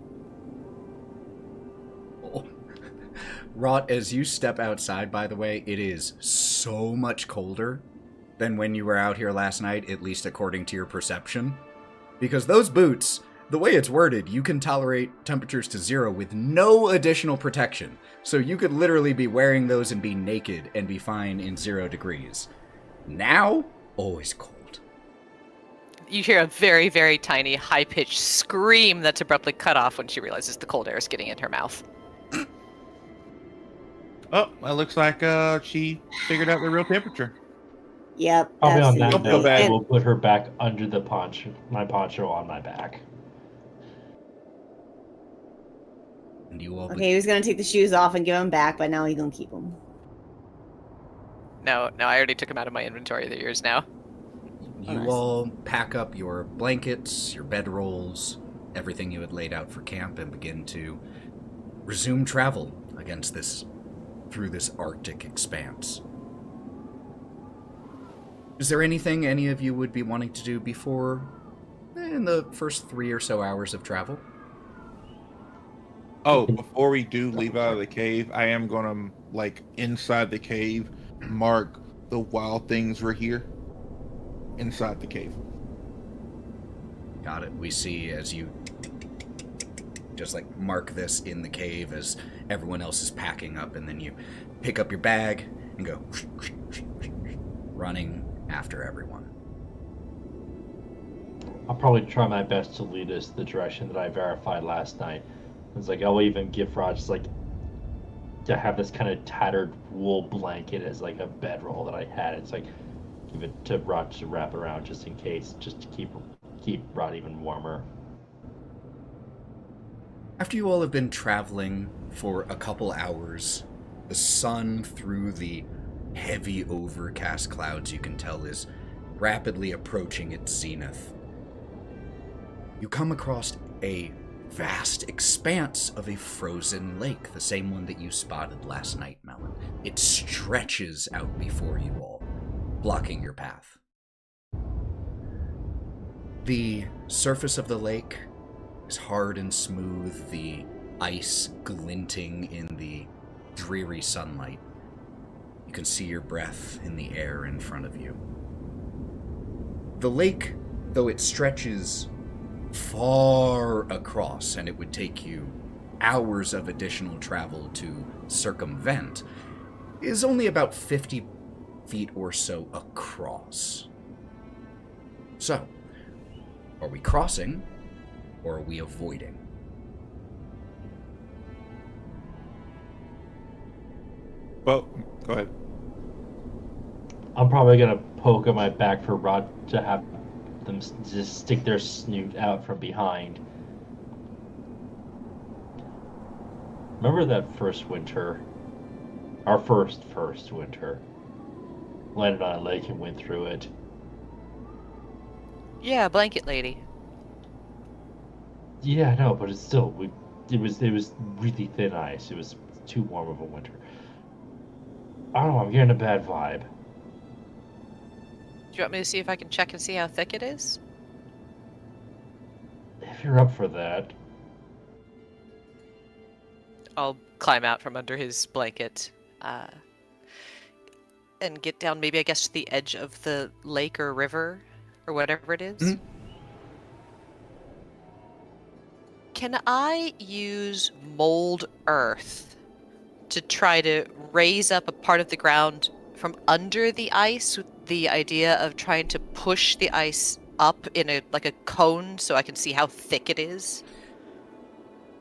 Wraught, as you step outside, by the way, it is so much colder than when you were out here last night, at least according to your perception. Because those boots, the way it's worded, you can tolerate temperatures to 0 with no additional protection. So you could literally be wearing those and be naked and be fine in 0 degrees. Now, always cold. You hear a very, very tiny, high-pitched scream that's abruptly cut off when she realizes the cold air is getting in her mouth. Oh, it looks like she figured out the real temperature. Yep. Probably on that absolutely. Don't feel note, bad. I will put her back under the my poncho on my back. And you all Okay, he was gonna take the shoes off and give them back, but now he's gonna keep them. No, I already took them out of my inventory. They're yours now. You nice. all pack up your blankets, your bedrolls, everything you had laid out for camp, and begin to resume travel through this Arctic expanse. Is there anything any of you would be wanting to do in the first 3 or so hours of travel? Oh, before we do leave out of the cave, I am gonna, inside the cave, mark the wild things were here. Inside the cave. Got it. We see as you just mark this in the cave as everyone else is packing up, and then you pick up your bag and go running after everyone. I'll probably try my best to lead us the direction that I verified last night. It's I'll even give Wraught to have this kind of tattered wool blanket as a bedroll that I had. It's give it to Wraught to wrap around just in case, just to keep Wraught even warmer. After you all have been traveling for a couple hours, the sun through the heavy overcast clouds you can tell is rapidly approaching its zenith. You come across a vast expanse of a frozen lake, the same one that you spotted last night, Melon. It stretches out before you all, blocking your path. The surface of the lake is hard and smooth, the ice glinting in the dreary sunlight. You can see your breath in the air in front of you. The lake, though it stretches far across, and it would take you hours of additional travel to circumvent, is only about 50 feet or so across. So, are we crossing, or are we avoiding? Well, go ahead. I'm probably gonna poke at my back for Rod to have them just stick their snoot out from behind. Remember that first winter? Our first winter. Landed on a lake and went through it. Yeah, blanket lady. Yeah, I know, but it's still it was really thin ice. It was too warm of a winter. I don't know, I'm getting a bad vibe. Do you want me to see if I can check and see how thick it is? If you're up for that. I'll climb out from under his blanket and get down, maybe I guess to the edge of the lake or river or whatever it is. Mhm. Can I use mold earth to try to raise up a part of the ground from under the ice with the idea of trying to push the ice up in a cone so I can see how thick it is?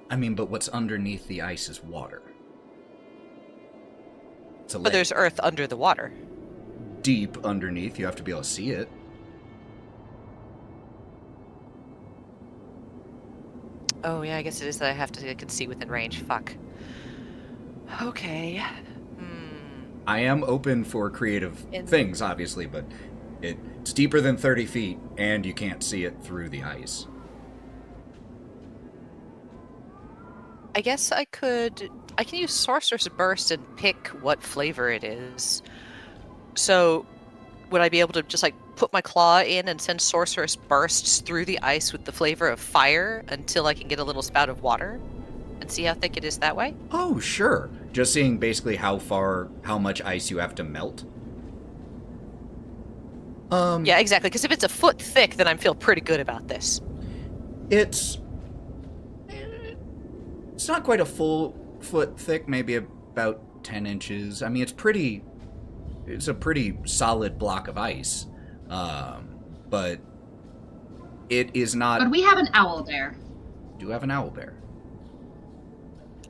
I mean, but what's underneath the ice is water. It's a But lake. there's earth under the water. Deep underneath, you have to be able to see it. Oh yeah, I guess it is that I can see within range. Fuck. Okay. I am open for creative things, obviously, but it's deeper than 30 feet, and you can't see it through the ice. I guess I can use Sorcerer's Burst and pick what flavor it is. So, would I be able to just put my claw in and send Sorcerer's Bursts through the ice with the flavor of fire until I can get a little spout of water and see how thick it is that way? Oh, sure. Just seeing basically how much ice you have to melt. Yeah, exactly. Because if it's a foot thick, then I feel pretty good about this. It's not quite a full foot thick, maybe about 10 inches. I mean, it's a pretty solid block of ice. But it is not... But we have an owl bear. Do have an owl bear.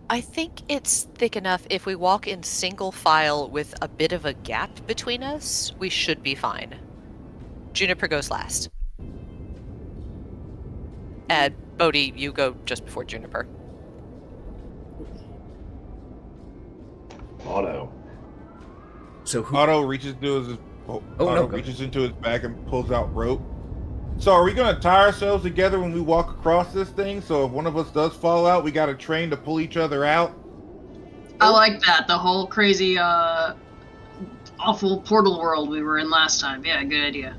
I think it's thick enough if we walk in single file with a bit of a gap between us, we should be fine. Juniper goes last. And Bodhi, you go just before Juniper. Otto. So who... Otto reaches into his bag and pulls out rope. So are we going to tie ourselves together when we walk across this thing? So if one of us does fall out, we got a train to pull each other out? I like that. The whole crazy, awful portal world we were in last time. Yeah, good idea.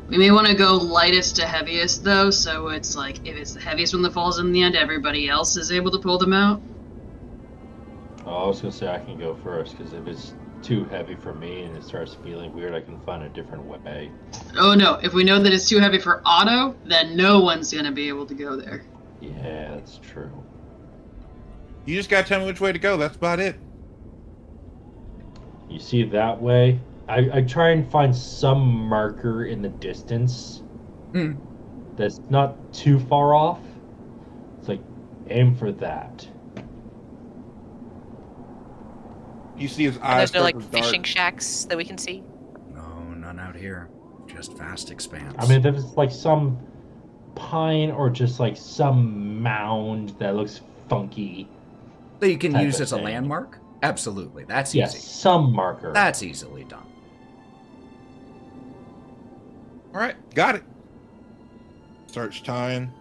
We may want to go lightest to heaviest, though, so it's if it's the heaviest one that falls in the end, everybody else is able to pull them out. Oh, I was going to say I can go first, because if it's too heavy for me and it starts feeling weird, I can find a different way. Oh no, if we know that it's too heavy for Otto, then no one's going to be able to go there. Yeah, that's true. You just got to tell me which way to go. That's about it. You see that way? I try and find some marker in the distance that's not too far off. It's aim for that. You see his And eyes. there's no start to fishing dart. shacks that we can see? No, none out here. Just vast expanse. I mean, there's some pine or just some mound that looks funky. that you can type use of as a thing. landmark? Absolutely. That's Yes, easy. some marker. That's easily done. All right, got it. Search time.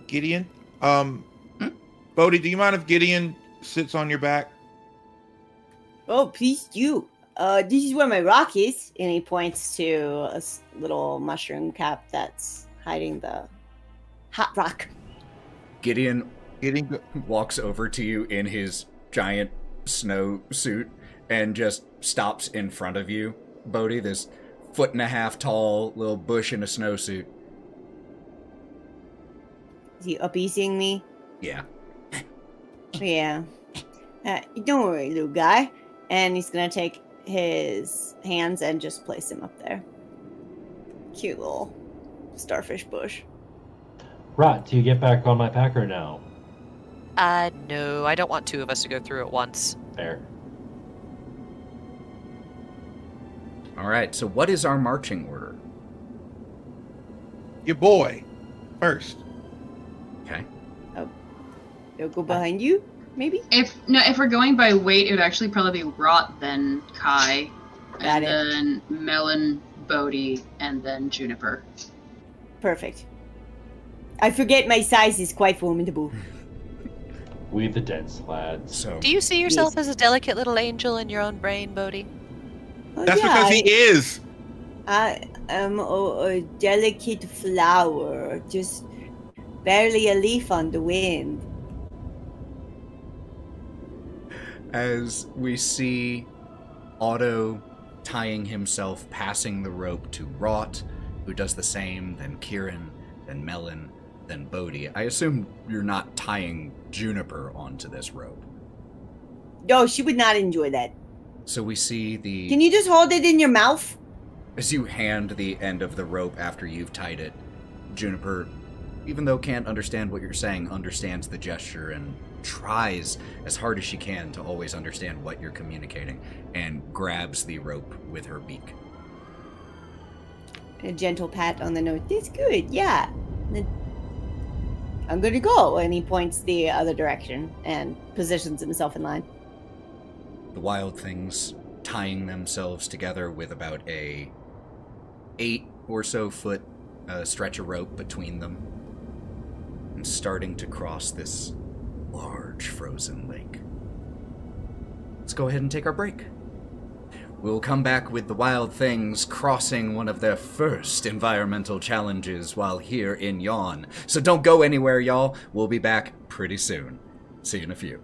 Gideon. Bodhi, do you mind if Gideon sits on your back? Oh, please do. This is where my rock is. And he points to a little mushroom cap that's hiding the hot rock. Gideon Gideon. walks over to you in his giant snow suit and just stops in front of you, Bodhi, this 1.5 tall little bush in a snowsuit. Is he appeasing me? Yeah. Yeah. Don't worry, little guy. And he's gonna take his hands and just place him up there. Cute little starfish bush. Wraught, do you get back on my packer now? No, I don't want two of us to go through at once. Fair. All right, so what is our marching order? Your boy first. Okay. They'll go behind you, maybe? If we're going by weight, it would actually probably be Wraught, then Kai, Got and it. then Melon, Bodhi, and then Juniper. Perfect. I forget my size is quite formidable. We the dense lads. So Do you see yourself as a delicate little angel in your own brain, Bodhi? Oh, That's yeah, because he is. I am a delicate flower, just barely a leaf on the wind. as we see Otto tying himself, passing the rope to Wraught, who does the same, then Kieren, then Melon, then Bodhi. I assume you're not tying Juniper onto this rope. No, she would not enjoy that. So we see the... Can you just hold it in your mouth? As you hand the end of the rope after you've tied it, Juniper, even though can't understand what you're saying, understands the gesture and tries as hard as she can to always understand what you're communicating, and grabs the rope with her beak. A gentle pat on the nose. That's good, yeah. Then I'm gonna go. And he points the other direction and positions himself in line. The wild things tying themselves together with about a 8 or so foot stretch of rope between them, and starting to cross this large frozen lake. Let's go ahead and take our break. We'll come back with the wild things crossing one of their first environmental challenges while here in Yawn. So don't go anywhere, y'all. We'll be back pretty soon. See you in a few.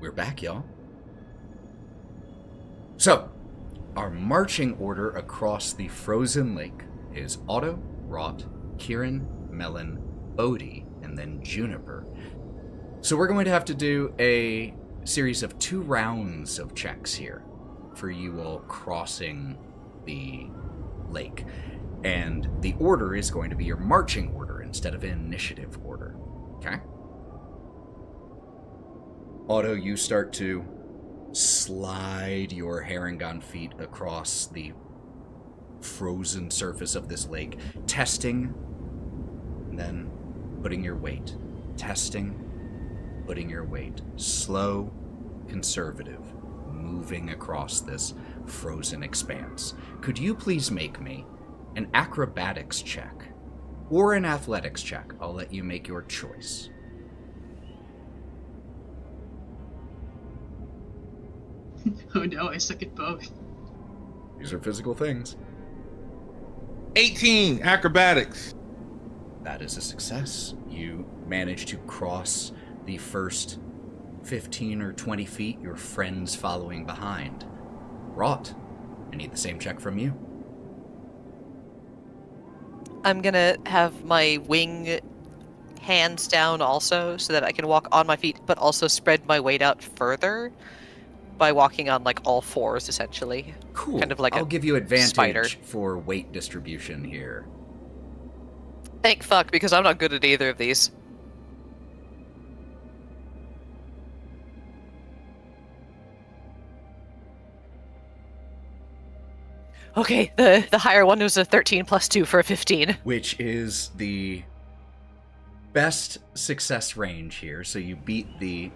We're back, y'all. So, our marching order across the frozen lake is Otto, Wraught, Kieren, Melon, Bodhi, and then Juniper. So we're going to have to do a series of 2 rounds of checks here for you all crossing the lake. And the order is going to be your marching order instead of an initiative order. Okay? Otto, you start to slide your Harengon feet across the frozen surface of this lake, testing, and then putting your weight. Testing, putting your weight. Slow, conservative, moving across this frozen expanse. Could you please make me an acrobatics check or an athletics check? I'll let you make your choice. Oh no, I suck at both. These are physical things. 18 acrobatics. That is a success. You manage to cross the first 15 or 20 feet, your friends following behind. Wraught, I need the same check from you. I'm gonna have my wing hands down also, so that I can walk on my feet, but also spread my weight out further by walking on like all fours, essentially. Cool. Kind of like I'll give you advantage spider. for weight distribution here. Thank fuck, because I'm not good at either of these. Okay, the higher one was a 13 plus 2 for a 15. Which is the best success range here. So you beat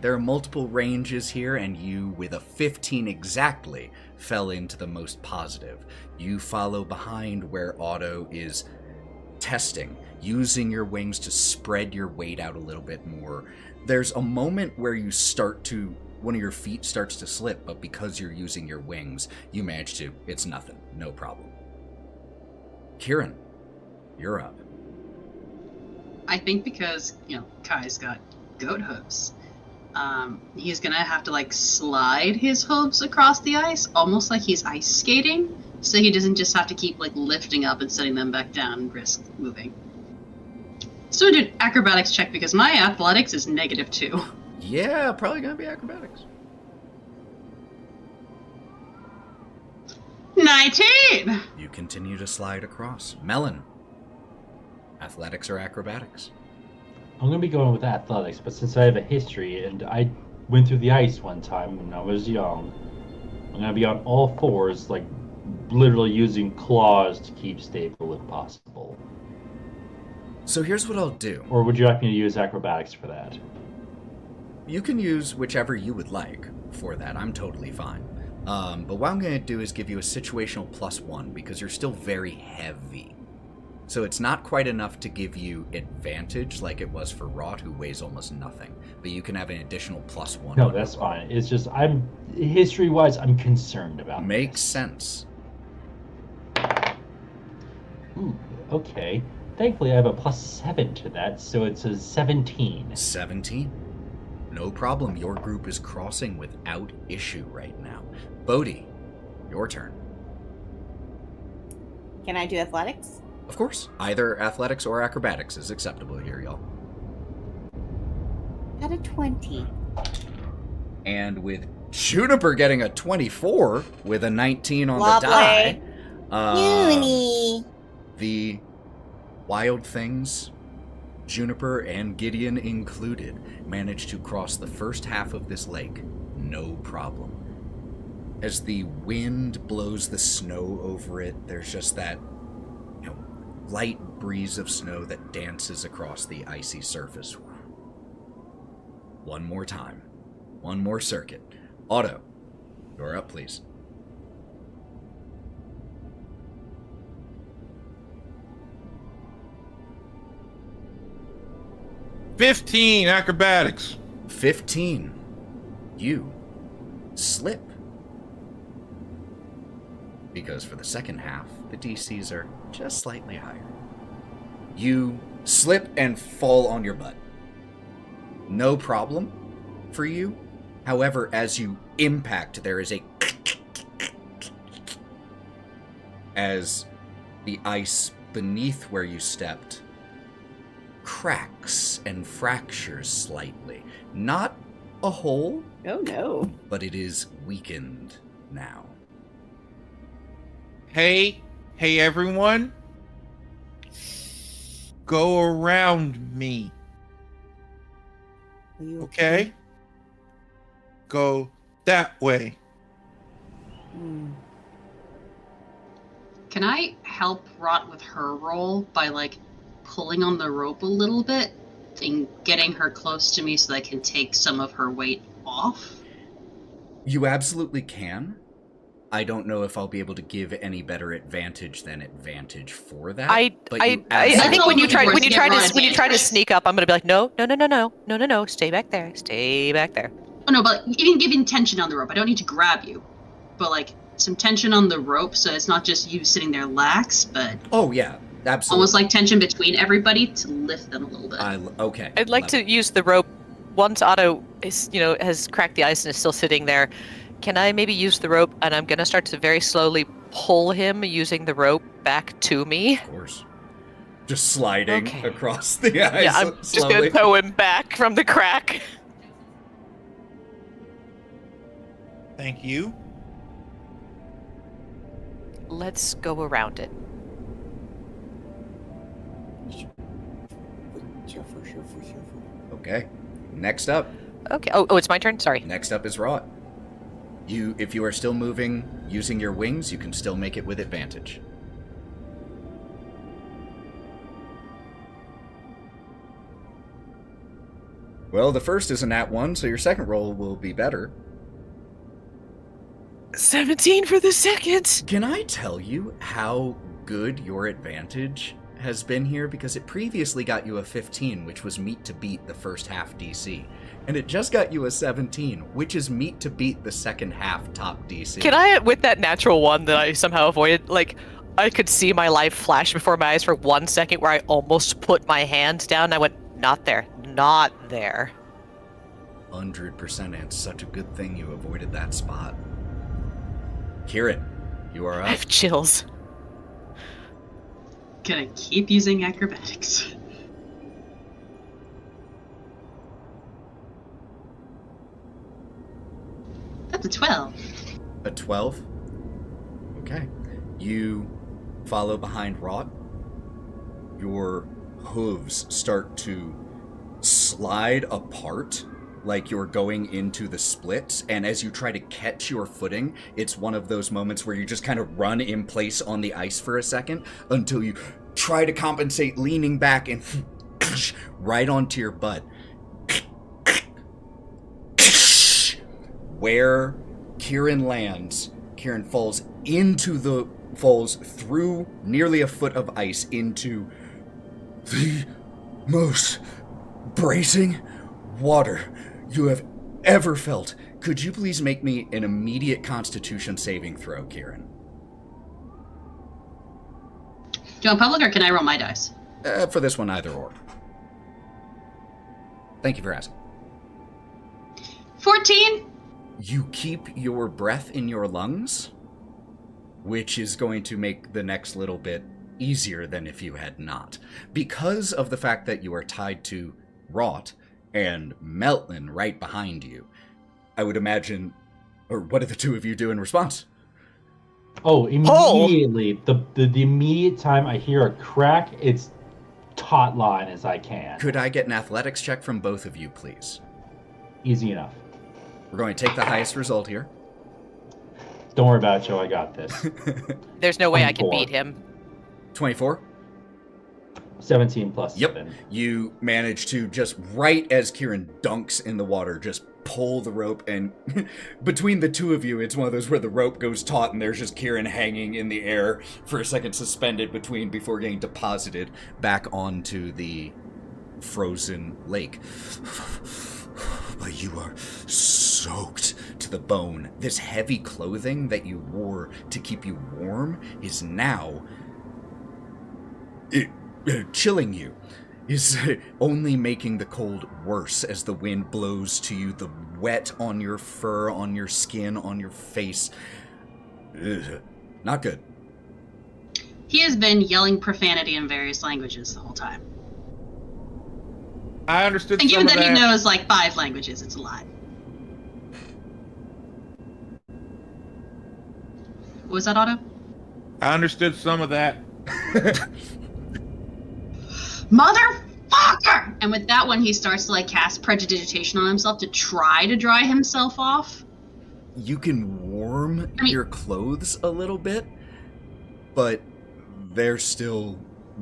there are multiple ranges here, and you, with a 15 exactly, fell into the most positive. You follow behind where Otto is testing, using your wings to spread your weight out a little bit more. There's a moment where you start to, one of your feet starts to slip, but because you're using your wings, you manage to, it's nothing, no problem. Kieren, you're up. I think because, Kai's got goat hooves, he's gonna have to, slide his hooves across the ice, almost like he's ice skating, so he doesn't just have to keep, lifting up and setting them back down and risk moving. So I did an acrobatics check because my athletics is -2. Yeah, probably gonna be acrobatics. 19! You continue to slide across. Melon, athletics or acrobatics? I'm going to be going with athletics, but since I have a history and I went through the ice one time when I was young, I'm going to be on all fours, literally using claws to keep stable if possible. So here's what I'll do. Or would you like me to use acrobatics for that? You can use whichever you would like for that. I'm totally fine. But what I'm going to do is give you a situational +1 because you're still very heavy. So it's not quite enough to give you advantage like it was for Wraught, who weighs almost nothing. But you can have an additional +1. No, that's fine. It's just, history-wise, I'm concerned about Makes this. sense. Ooh, okay. Thankfully, I have a +7 to that, so it's a 17. 17. No problem. Your group is crossing without issue right now. Bodhi, your turn. Can I do athletics? Of course. Either athletics or acrobatics is acceptable here, y'all. Got a 20. And with Juniper getting a 24 with a 19 on Lovely. the die, Uni. the wild things, Juniper and Gideon included, managed to cross the first half of this lake, no problem. As the wind blows the snow over it, there's just that light breeze of snow that dances across the icy surface. One more time. One more circuit. Otto, you're up, please. $15 acrobatics. 15. You slip. Because for the second half, the DCs are just slightly higher. You slip and fall on your butt. No problem for you. However, as you impact, there is a as the ice beneath where you stepped cracks and fractures slightly. Not a hole, Oh no. but it is weakened now. Hey everyone. Go around me, Are you okay? Go that way. Hmm. Can I help Wraught with her roll by, like, pulling on the rope a little bit and getting her close to me so that I can take some of her weight off? You absolutely can. I don't know if I'll be able to give any better advantage than advantage for that. I think when you try to sneak up, I'm gonna be like, no, stay back there, stay back there. Oh no, but even giving tension on the rope. I don't need to grab you, but like some tension on the rope so it's not just you sitting there lax, but Oh yeah, absolutely. almost like tension between everybody to lift them a little bit. Okay. I'd like to use the rope once Otto is, has cracked the ice and is still sitting there. Can I maybe use the rope, and I'm gonna start to very slowly pull him using the rope back to me. Of course. Just sliding Okay. across the ice. Yeah, I'm just slowly. gonna tow him back from the crack. Thank you. Let's go around it. Shuffle, shuffle, shuffle. Okay. Next up. Okay. Oh, it's my turn. Sorry. Next up is Wraught. If you are still moving using your wings, you can still make it with advantage. Well, the first is a nat 1, so your second roll will be better. 17 for the second. Can I tell you how good your advantage has been here? Because it previously got you a 15, which was meet to beat the first half DC. And it just got you a 17, which is meet to beat the second half top DC. Can I, with that natural one that I somehow avoided, I could see my life flash before my eyes for 1 second where I almost put my hand down and I went, not there, not there. 100%. It's such a good thing you avoided that spot. Kieren, you are I up. have chills. Gonna keep using acrobatics. That's a 12. A 12? Okay. You follow behind Wraught. Your hooves start to slide apart like you're going into the splits, and as you try to catch your footing, it's one of those moments where you just kind of run in place on the ice for a second until you try to compensate, leaning back and right onto your butt. Where Kieren lands, Kieren falls through nearly a foot of ice into the most bracing water you have ever felt. Could you please make me an immediate Constitution saving throw, Kieren? Do you want public or can I roll my dice? For this one, either or. Thank you for asking. 14? You keep your breath in your lungs, which is going to make the next little bit easier than if you had not. Because of the fact that you are tied to Wraught and Melon right behind you, I would imagine... Or what do the two of you do in response? Oh, immediately. The immediate time I hear a crack, it's taut line as I can. Could I get an athletics check from both of you, please? Easy enough. We're going to take the highest result here. Don't worry about it, Joe. I got this. There's no way I can 24. beat him. 24? 17 plus Yep. 7. You manage to, just right as Kieren dunks in the water, just pull the rope, and between the two of you, it's one of those where the rope goes taut and there's just Kieren hanging in the air for a second, suspended before getting deposited back onto the frozen lake. But you are soaked to the bone. This heavy clothing that you wore to keep you warm is now chilling you, is only making the cold worse as the wind blows to you the wet on your fur, on your skin, on your face. Ugh, not good. He has been yelling profanity in various languages the whole time. I understood And given some that of he knows like 5 languages, it's a lot. What was that, Otto? I understood some of that. Motherfucker! And with that one, he starts to like cast prestidigitation on himself to try to dry himself off. You can warm your clothes a little bit, but they're still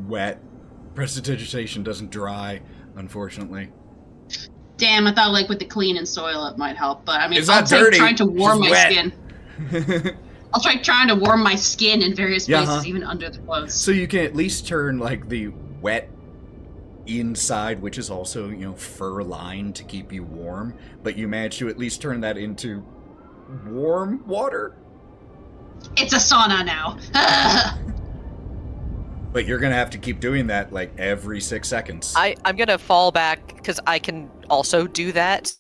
wet. Prestidigitation doesn't dry, unfortunately. Damn, I thought like with the clean and soil it might help, but I mean, It's I'll not take dirty, trying to warm just my wet. skin. I'll try trying to warm my skin in various places, even under the clothes. So you can at least turn like the wet inside, which is also, fur lined to keep you warm, but you manage to at least turn that into warm water. It's a sauna now. But you're gonna have to keep doing that like every 6 seconds. I'm gonna fall back because I can also do that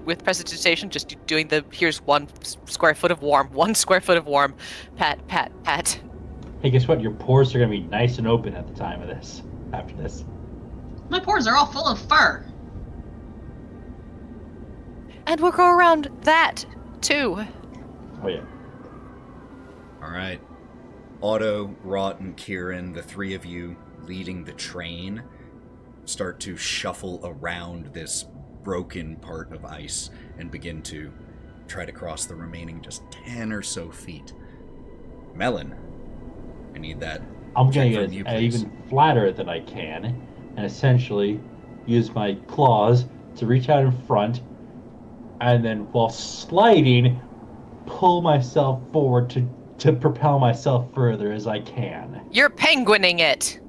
with prestidigitation. Just doing here's 1 square foot of warm, 1 square foot of warm, pat, pat, pat. Hey, guess what? Your pores are gonna be nice and open at the time of this. After this. My pores are all full of fur. And we'll go around that too. Oh yeah. All right. Otto, Wraught, and Kieren, the 3 of you leading the train, start to shuffle around this broken part of ice and begin to try to cross the remaining just 10 or so feet. Melon, I need that. I'm gonna check from get you, please. even flatter than I can, and essentially use my claws to reach out in front, and then while sliding, pull myself forward to propel myself further as I can. You're penguining it.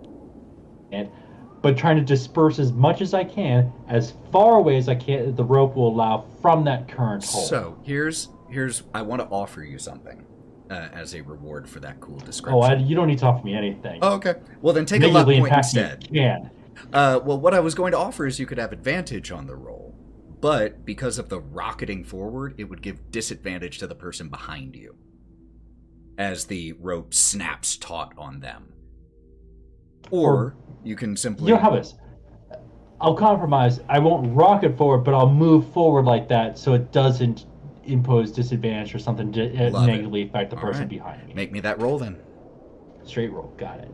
But trying to disperse as much as I can, as far away as I can, the rope will allow from that current hole. So, here's I want to offer you something as a reward for that cool description. Oh, you don't need to offer me anything. Oh, okay. Well, then take a luck Negatively point impact me instead. if you can. Well, what I was going to offer is you could have advantage on the roll, but because of the rocketing forward, it would give disadvantage to the person behind you as the rope snaps taut on them. Or you can simply... You know how this. I'll compromise. I won't rocket forward, but I'll move forward like that so it doesn't impose disadvantage or something to negatively affect the person behind me. Make me that roll then. Straight roll. Got it.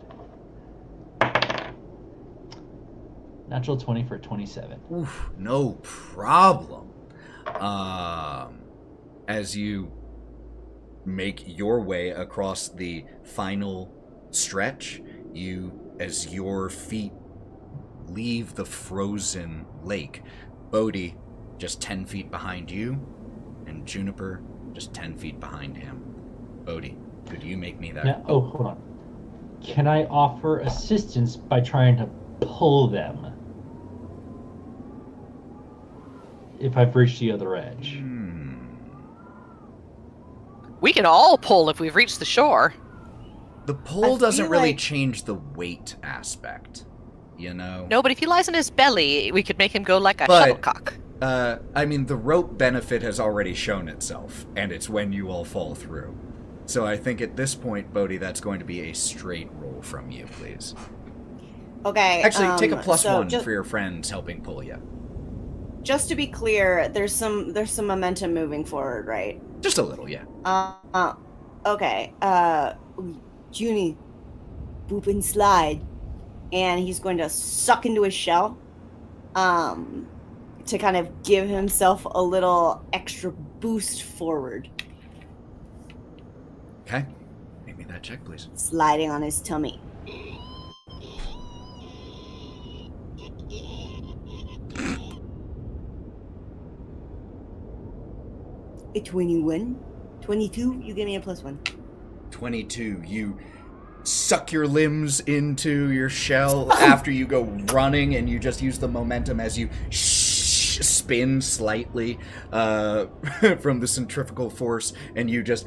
Natural 20 for 27. Oof, no problem. As you make your way across the final stretch, as your feet leave the frozen lake, Bodhi just 10 feet behind you, and Juniper just 10 feet behind him. Bodhi, could you make me that? Now, hold on. Can I offer assistance by trying to pull them? If I've reached the other edge. We can all pull if we've reached the shore. The pull doesn't feel really like- change the weight aspect, you know? No, but if he lies on his belly, we could make him go like a But- shuttlecock. I mean, the rope benefit has already shown itself, and it's when you all fall through. So I think at this point, Bodhi, that's going to be a straight roll from you, please. Okay. Actually, take a plus so one just, for your friends helping pull you. just to be clear, there's some momentum moving forward, right? Just a little, yeah. Okay. Junie, boop and slide, and he's going to suck into his shell, to kind of give himself a little extra boost forward. Okay. Make me that check, please. Sliding on his tummy. A 21, 22. You give me a plus one. 22. You suck your limbs into your shell after you go running, and you just use the momentum as you spin slightly from the centrifugal force, and you just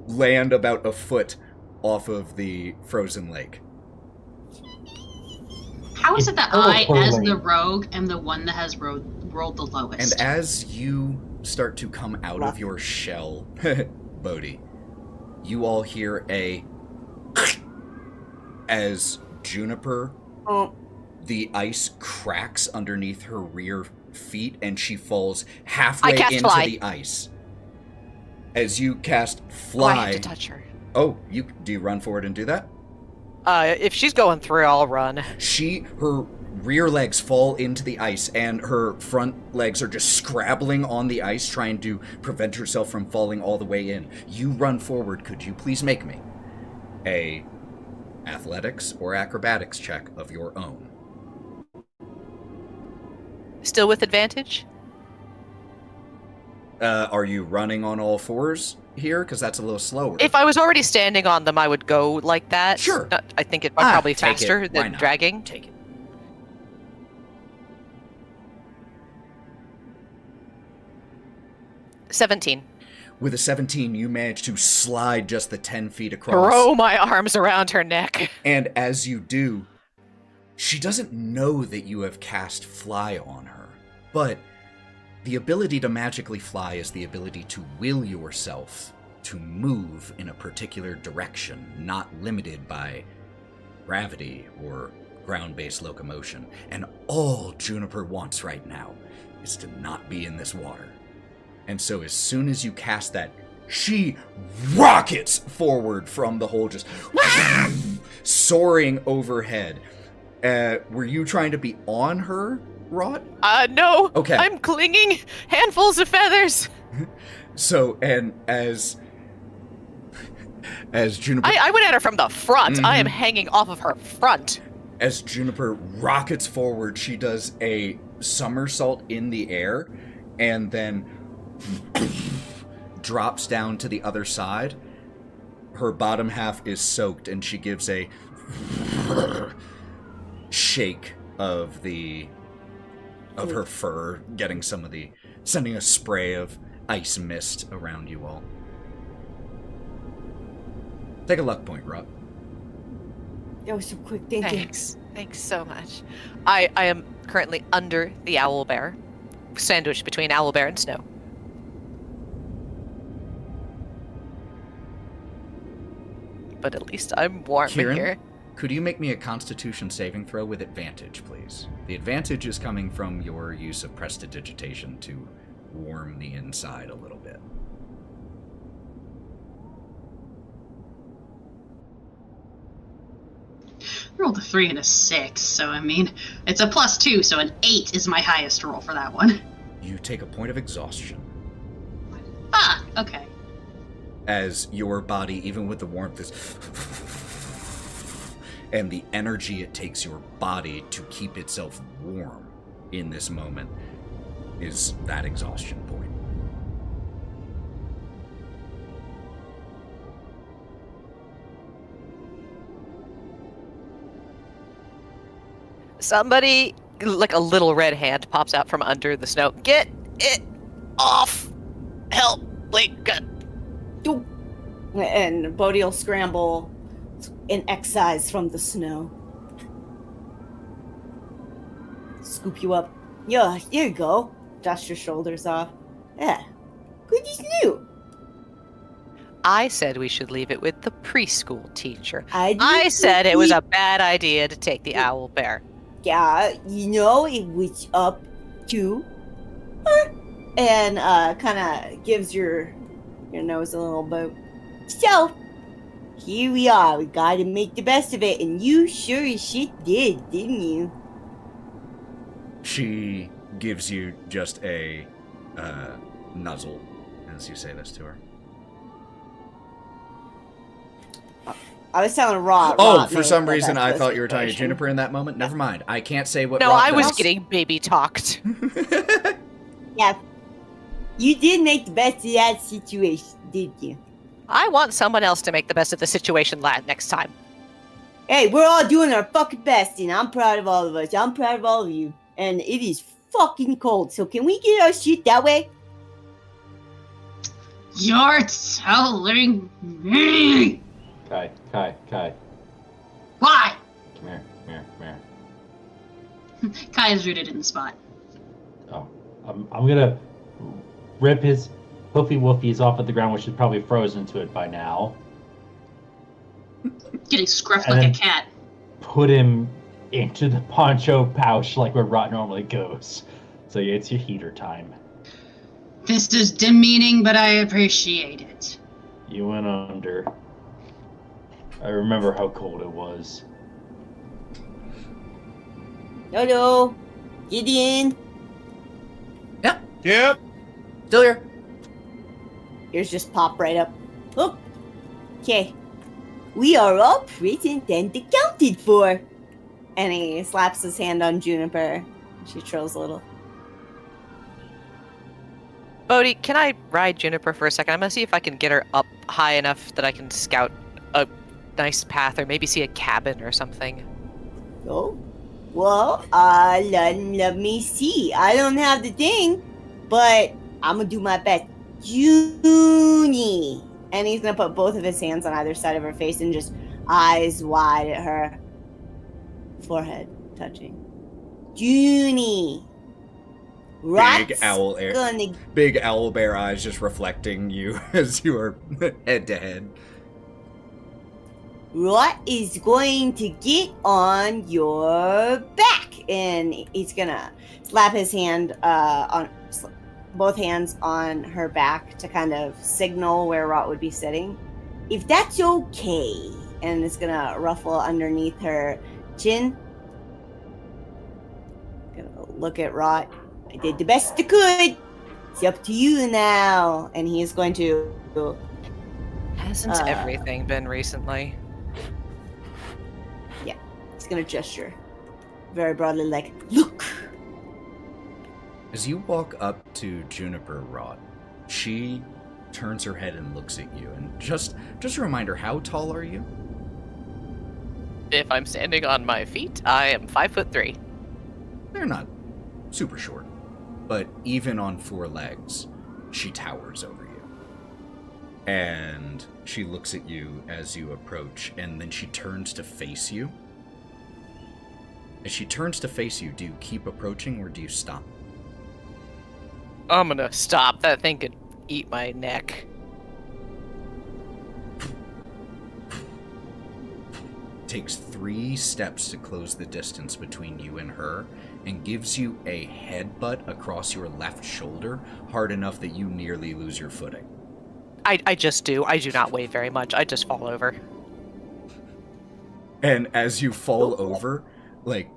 land about a foot off of the frozen lake. How is it that It's I, as teleporting. the rogue, am the one that has rolled the lowest. And as you start to come out of your shell, Bodhi, you all hear a as Juniper, the ice cracks underneath her rear feet and she falls halfway into fly. the ice. As you cast Oh, fly. I have to touch her. Oh, do you run forward and do that? If she's going through, I'll run. Her rear legs fall into the ice and her front legs are just scrabbling on the ice trying to prevent herself from falling all the way in. You run forward. Could you please make me a athletics or acrobatics check of your own? Still with advantage? Are you running on all fours here? Because that's a little slower. If I was already standing on them, I would go like that. Sure. I think it's probably take faster it. Why than not? dragging. Take it. $17. With a 17, you manage to slide just the 10 feet across. Throw my arms around her neck. And as you do, she doesn't know that you have cast fly on her. But the ability to magically fly is the ability to will yourself to move in a particular direction, not limited by gravity or ground-based locomotion. And all Juniper wants right now is to not be in this water. And so as soon as you cast that, she rockets forward from the hole, just soaring overhead. Were you trying to be on her, Wraught? No. Okay. I'm clinging. Handfuls of feathers. So, and as Juniper... I went at her from the front. Mm-hmm. I am hanging off of her front. As Juniper rockets forward, she does a somersault in the air, and then drops down to the other side. Her bottom half is soaked, and she gives a shake of her fur, getting sending a spray of ice mist around you all. Take a luck point, Rob. That was so quick. Thank you. Thanks so much. I am currently under the owlbear, sandwiched between owlbear and snow. But at least I'm warm in Kieren, here. could you make me a Constitution saving throw with advantage, please? The advantage is coming from your use of prestidigitation to warm the inside a little bit. I rolled a 3 and a 6, so I mean, it's a +2, so an 8 is my highest roll for that one. You take a point of exhaustion. Ah, okay. As your body, even with the warmth, is and the energy it takes your body to keep itself warm in this moment is that exhaustion point. Somebody, like a little red hand, pops out from under the snow. Get it off! Help! Like, And Bodhi will scramble and excise from the snow. Scoop you up. Yeah, here you go. Dust your shoulders off. Yeah. Good as new. I said we should leave it with the preschool teacher. I said it was a bad idea to take the owl bear. Yeah, you know, it was up to her. And kind of gives your nose a little boat. So, here we are. We gotta make the best of it. And you sure as shit did, didn't you? She gives you just a nuzzle as you say this to her. I was telling Wraught. Oh, for some reason I thought you were talking to Juniper in that moment. Never mind. I can't say what No, Wraught I was does. getting baby talked. Yeah. You did make the best of that situation, did you? I want someone else to make the best of the situation next time. Hey, we're all doing our fucking best, and I'm proud of all of us. I'm proud of all of you. And it is fucking cold, so can we get our shit that way? You're telling me! Kai. Why? Come here. Kai is rooted in the spot. Oh, I'm gonna rip his hoofy woofies off of the ground, which is probably frozen to it by now. Getting scruffed And like a then- cat. Put him into the poncho pouch like where Wraught normally goes. So yeah, it's your heater time. This is demeaning, but I appreciate it. You went under. I remember how cold it was. Otto, Gideon. Yep. Still here. Ears just pop right up. Oh, okay. We are all present and accounted for. And he slaps his hand on Juniper. She trills a little. Bodhi, can I ride Juniper for a second? I'm gonna see if I can get her up high enough that I can scout a nice path or maybe see a cabin or something. Oh, well, let me see. I don't have the thing, but I'm gonna do my best. Junie. And he's gonna put both of his hands on either side of her face and just eyes wide at her. Forehead touching. Junie. Big owl air. Gonna Big owl bear eyes just reflecting you as you are head to head. Wraught is going to get on your back, and he's gonna slap his hand both hands on her back to kind of signal where Wraught would be sitting. If that's okay, and it's gonna ruffle underneath her chin. Gonna look at Wraught. I did the best I could. It's up to you now, and he is going to. Hasn't everything been recently? He's gonna gesture very broadly, like, look. As you walk up to Juniper, Wraught, she turns her head and looks at you. And just a reminder, how tall are you? If I'm standing on my feet, I am 5'3". They're not super short, but even on four legs, she towers over you. And she looks at you as you approach, and then she turns to face you. As she turns to face you, do you keep approaching or do you stop? I'm gonna stop. That thing could eat my neck. Takes 3 steps to close the distance between you and her, and gives you a headbutt across your left shoulder, hard enough that you nearly lose your footing. I just do. I do not weigh very much. I just fall over. And as you fall over, like,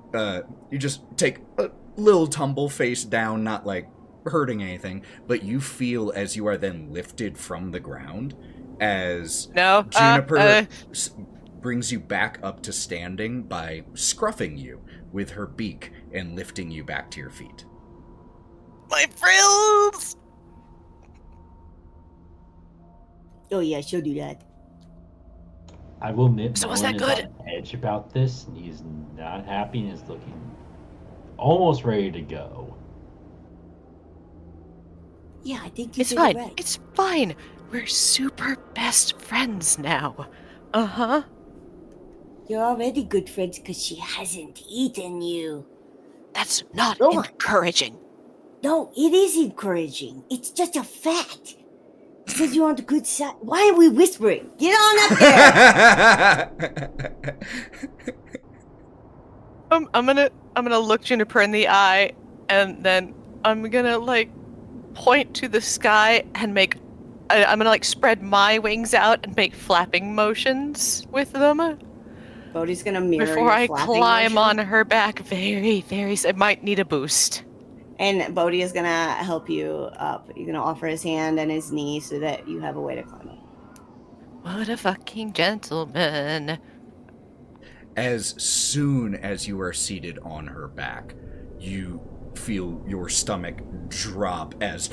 you just take a little tumble face down, not like hurting anything, but you feel as you are then lifted from the ground as No. Juniper brings you back up to standing by scruffing you with her beak and lifting you back to your feet. My frills! Oh yeah, she'll do that. I will admit, So was Melon that is good? on edge about this, and he's not happy and is looking almost ready to go. Yeah, I think you It's did fine. it right. It's fine. We're super best friends now. Uh-huh. You're already good friends because she hasn't eaten you. That's not Go on. encouraging. No, it is encouraging. It's just a fact. It says you're on the good side. Why are we whispering? Get on up there. I'm gonna look Juniper in the eye, and then I'm gonna like point to the sky and I'm gonna spread my wings out and make flapping motions with them Bodhi's gonna mirror before your I flapping climb motion. on her back. Very, I might need a boost. And Bodhi is gonna help you up. You're gonna offer his hand and his knee so that you have a way to climb up. What a fucking gentleman. As soon as you are seated on her back, you feel your stomach drop as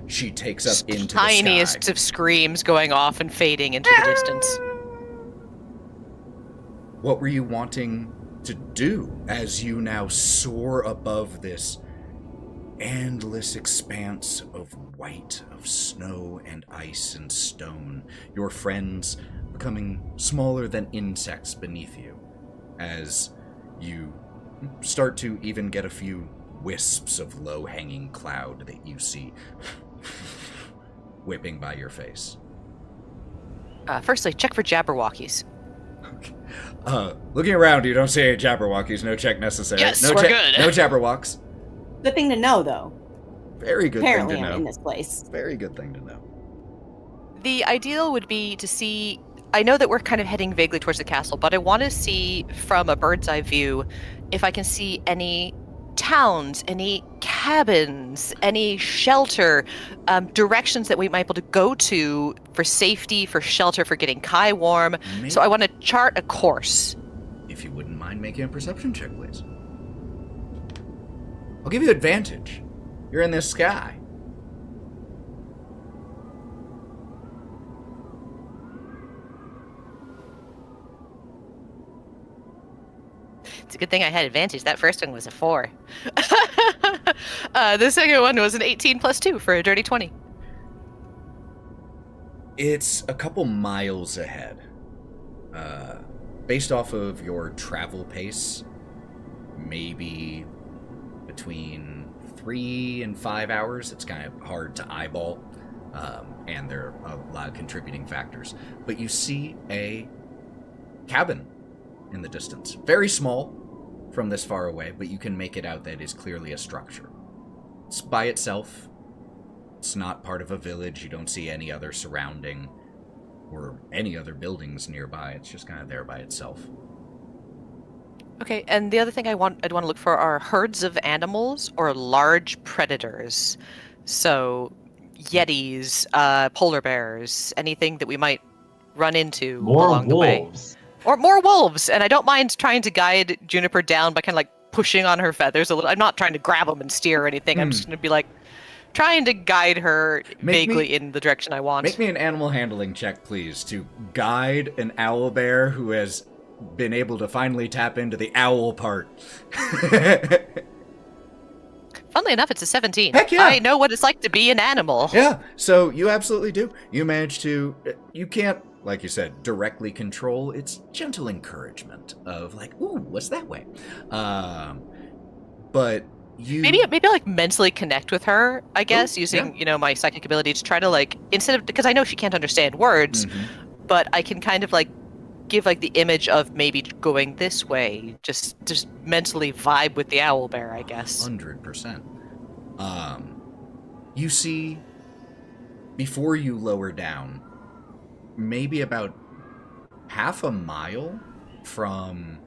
she takes up into the Tiniest sky. of screams going off and fading into the distance. What were you wanting to do as you now soar above this endless expanse of white, of snow and ice and stone, your friends becoming smaller than insects beneath you, as you start to even get a few wisps of low-hanging cloud that you see whipping by your face. Firstly, check for Jabberwockies. Looking around, you don't see any Jabberwockies. No check necessary. Yes, no we're good. No Jabberwocks. Good thing to know, though. Very good Apparently thing to I'm know. in this place. Very good thing to know. The ideal would be to see... I know that we're kind of heading vaguely towards the castle, but I want to see from a bird's eye view if I can see any towns, any cabins, any shelter, directions that we might be able to go to for safety, for shelter, for getting Kai warm. So I want to chart a course. If you wouldn't mind making a perception check, please. I'll give you advantage. You're in the sky. It's a good thing I had advantage. That first one was a 4. The second one was an 18 plus 2 for a dirty 20. It's a couple miles ahead. Based off of your travel pace, maybe between 3 and 5 hours. It's kind of hard to eyeball, and there are a lot of contributing factors. But you see a cabin in the distance. Very small from this far away, but you can make it out that it is clearly a structure. It's by itself. It's not part of a village. You don't see any other surrounding or any other buildings nearby. It's just kind of there by itself. Okay, and the other thing I'd want to look for are herds of animals or large predators. So, yetis, polar bears, anything that we might run into along the way. Or more wolves, and I don't mind trying to guide Juniper down by kind of like pushing on her feathers a little. I'm not trying to grab them and steer or anything. I'm just going to be like trying to guide her vaguely in the direction I want. Make me an animal handling check, please, to guide an owlbear who has been able to finally tap into the owl part. Funnily enough, it's a 17. Heck yeah! I know what it's like to be an animal. Yeah, so you absolutely do. You manage to... You can't, like you said, directly control. It's gentle encouragement of like, ooh, what's that way? But you... Maybe like mentally connect with her, I guess, using, my psychic ability to try to like, instead of... Because I know she can't understand words, but I can kind of like give like the image of maybe going this way, just mentally vibe with the owlbear, I guess. 100%. You see, before you lower down, maybe about half a mile from,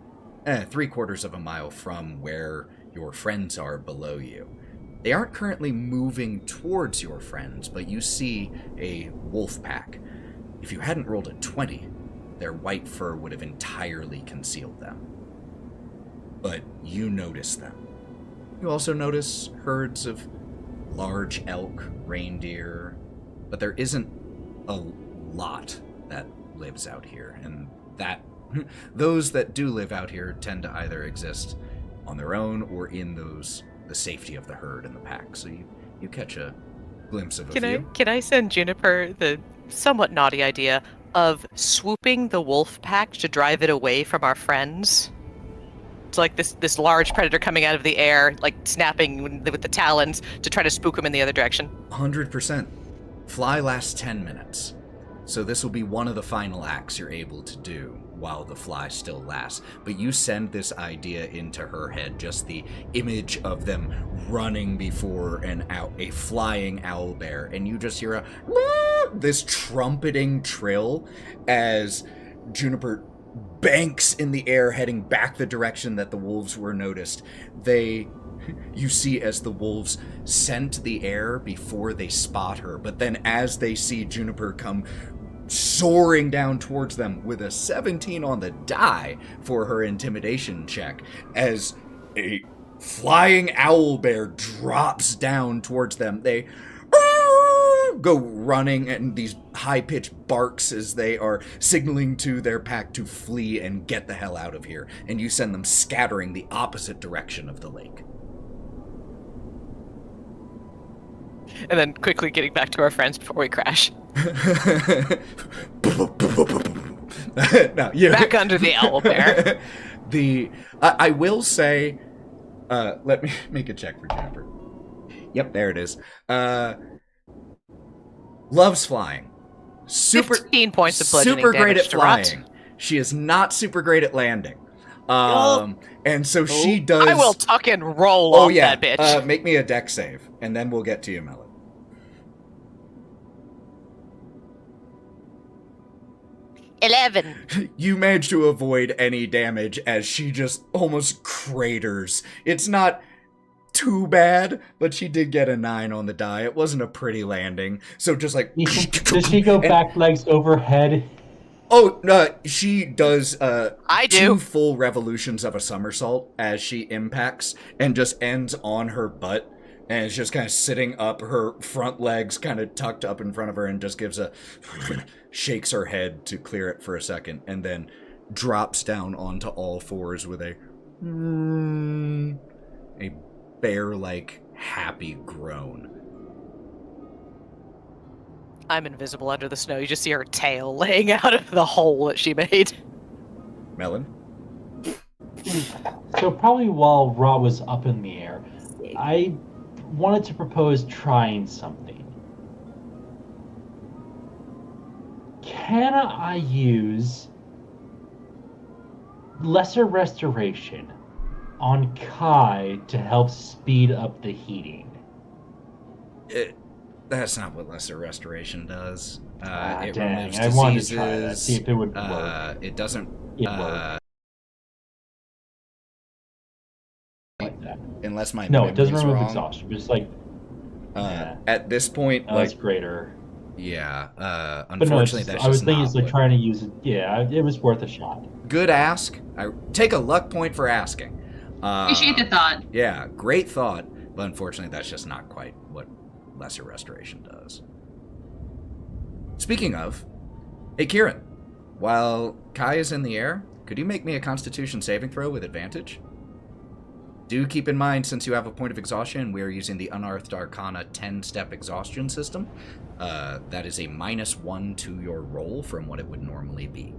3/4 of a mile from where your friends are below you. They aren't currently moving towards your friends, but you see a wolf pack. If you hadn't rolled a 20, their white fur would have entirely concealed them. But you notice them. You also notice herds of large elk, reindeer, but there isn't a lot that lives out here, and those that do live out here tend to either exist on their own or in the safety of the herd and the pack. So you catch a glimpse of a few. Can I send Juniper the somewhat naughty idea of swooping the wolf pack to drive it away from our friends? It's like this large predator coming out of the air, like snapping with the talons to try to spook him in the other direction. 100%. Fly lasts 10 minutes. So this will be one of the final acts you're able to do while the fly still lasts. But you send this idea into her head, just the image of them running before a flying owlbear, and you just hear this trumpeting trill as Juniper banks in the air, heading back the direction that the wolves were noticed. You see as the wolves scent the air before they spot her, but then as they see Juniper come soaring down towards them with a 17 on the die for her intimidation check, as a flying owlbear drops down towards them, they go running, and these high-pitched barks as they are signaling to their pack to flee and get the hell out of here, and you send them scattering the opposite direction of the lake. And then quickly getting back to our friends before we crash. No, Back under the owlbear. I will say, Let me make a check for Juniper. Yep, there it is. Loves flying. 15 points of bludgeoning super great damage at to Wraught. flying. She is not super great at landing. And so she does. I will tuck and roll off that bitch. Make me a deck save, and then we'll get to you, Melon. 11. You manage to avoid any damage as she just almost craters. It's not too bad, but she did get a 9 on the die. It wasn't a pretty landing. So just like... Does she go back legs overhead? Oh, no, she does I do. 2 full revolutions of a somersault as she impacts and just ends on her butt. And is just kind of sitting up, her front legs kind of tucked up in front of her, and just gives a... shakes her head to clear it for a second, and then drops down onto all fours with a bear-like happy groan. I'm invisible under the snow. You just see her tail laying out of the hole that she made. Melon? So probably while Ra was up in the air, I wanted to propose trying something. Can I use Lesser Restoration on Kai to help speed up the heating? That's not what Lesser Restoration does. It Dang, removes I diseases. wanted to try that, see if it would work. It doesn't... It worked. Like that. Unless my No, it doesn't memory's remove wrong. exhaustion. Just like At this point, that's greater. Yeah, But no, unfortunately, that's I was just thinking not it's like what- trying to use it. Yeah, it was worth a shot. Good ask. I take a luck point for asking. Appreciate the thought. Yeah, great thought, but unfortunately, that's just not quite what Lesser Restoration does. Speaking of, hey Kieren, while Kai is in the air, could you make me a Constitution saving throw with advantage? Do keep in mind, since you have a point of exhaustion, we are using the Unearthed Arcana 10-step exhaustion system. That is a -1 to your roll from what it would normally be.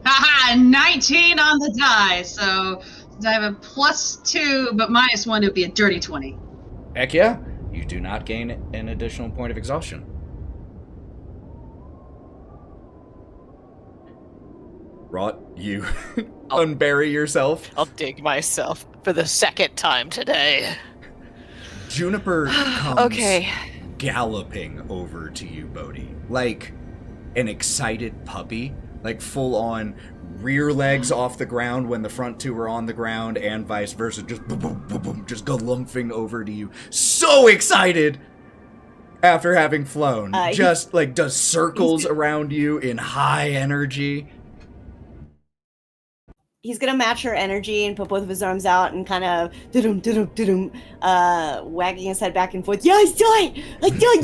Haha, 19 on the die. So I have a +2, but -1 would be a dirty 20. Heck yeah, you do not gain an additional point of exhaustion. Wraught, you unbury yourself. I'll dig myself for the second time today. Juniper comes Okay. galloping over to you, Bodhi, like an excited puppy, like full on rear legs off the ground when the front two are on the ground, and vice versa, just boom, boom, boom, boom, just galumphing over to you. So excited after having flown, just like does circles around you in high energy. He's gonna match her energy and put both of his arms out and kind of wagging his head back and forth. Yeah, I saw it.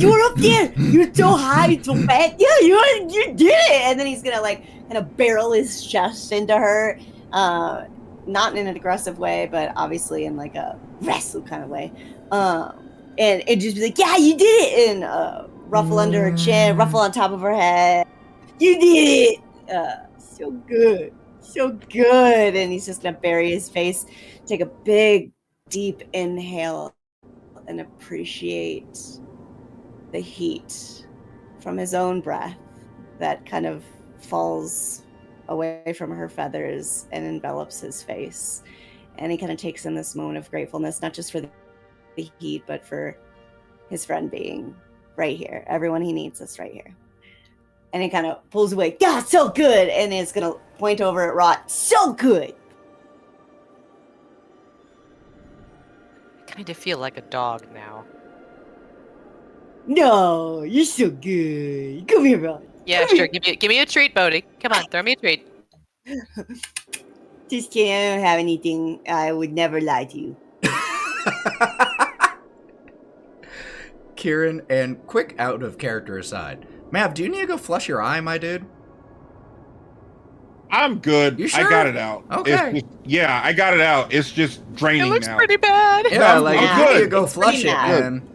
You were up there. You were so high, so fat. Yeah, you did it. And then he's gonna like kind of barrel his chest into her, not in an aggressive way, but obviously in like a wrestle kind of way. And just be like, yeah, you did it, and ruffle under her chin, ruffle on top of her head. You did it. So good. So good. And he's just gonna bury his face, take a big deep inhale, and appreciate the heat from his own breath that kind of falls away from her feathers and envelops his face. And he kind of takes in this moment of gratefulness, not just for the heat, but for his friend being right here. Everyone he needs is right here. And he kind of pulls away. God, so good. And is going to point over at Wraught. So good. I kind of feel like a dog now. No, you're so good. Come here, Wraught. Yeah, Come sure. Give me a treat, Bodhi. Come on, throw me a treat. Just kidding. I don't have anything. I would never lie to you. Kieren, and quick out of character aside, Mav, do you need to go flush your eye, my dude? I'm good. You sure? I got it out. Okay. Yeah, I got it out. It's just draining It looks now. pretty bad. Yeah, I'm like good. if you need to go It's flush pretty it, bad. man.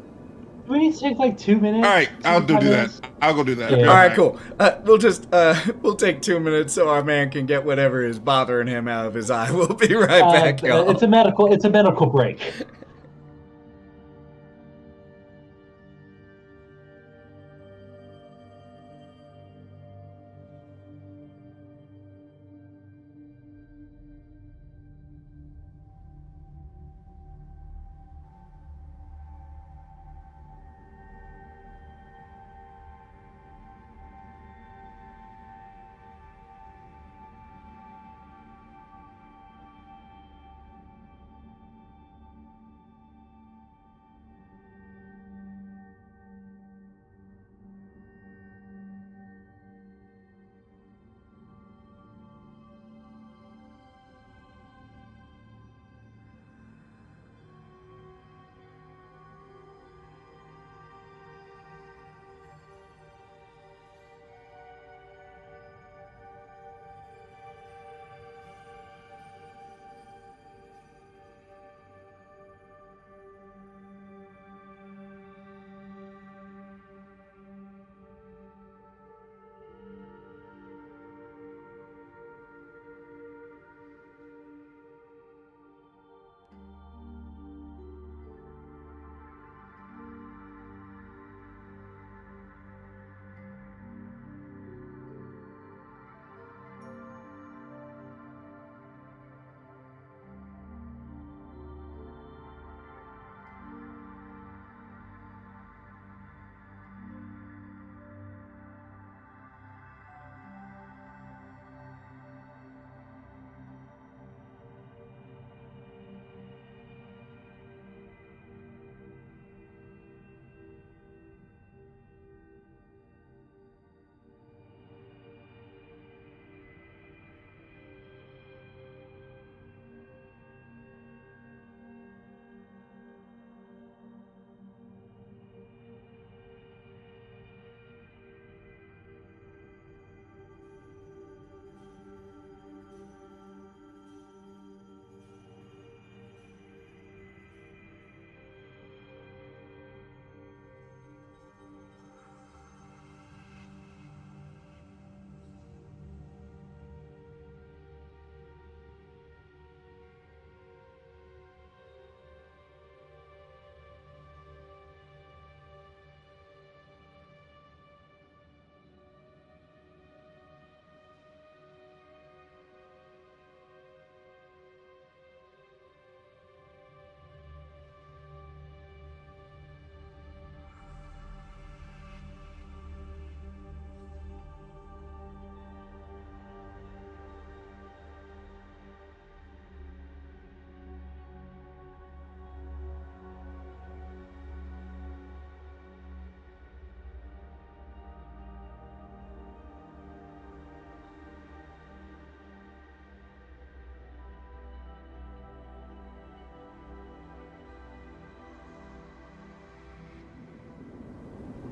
we need to take like 2 minutes? All right, I'll do 5 that. minutes? I'll go do that. Yeah. Be All right, back. cool. We'll take 2 minutes so our man can get whatever is bothering him out of his eye. We'll be right back, y'all. It's a medical break.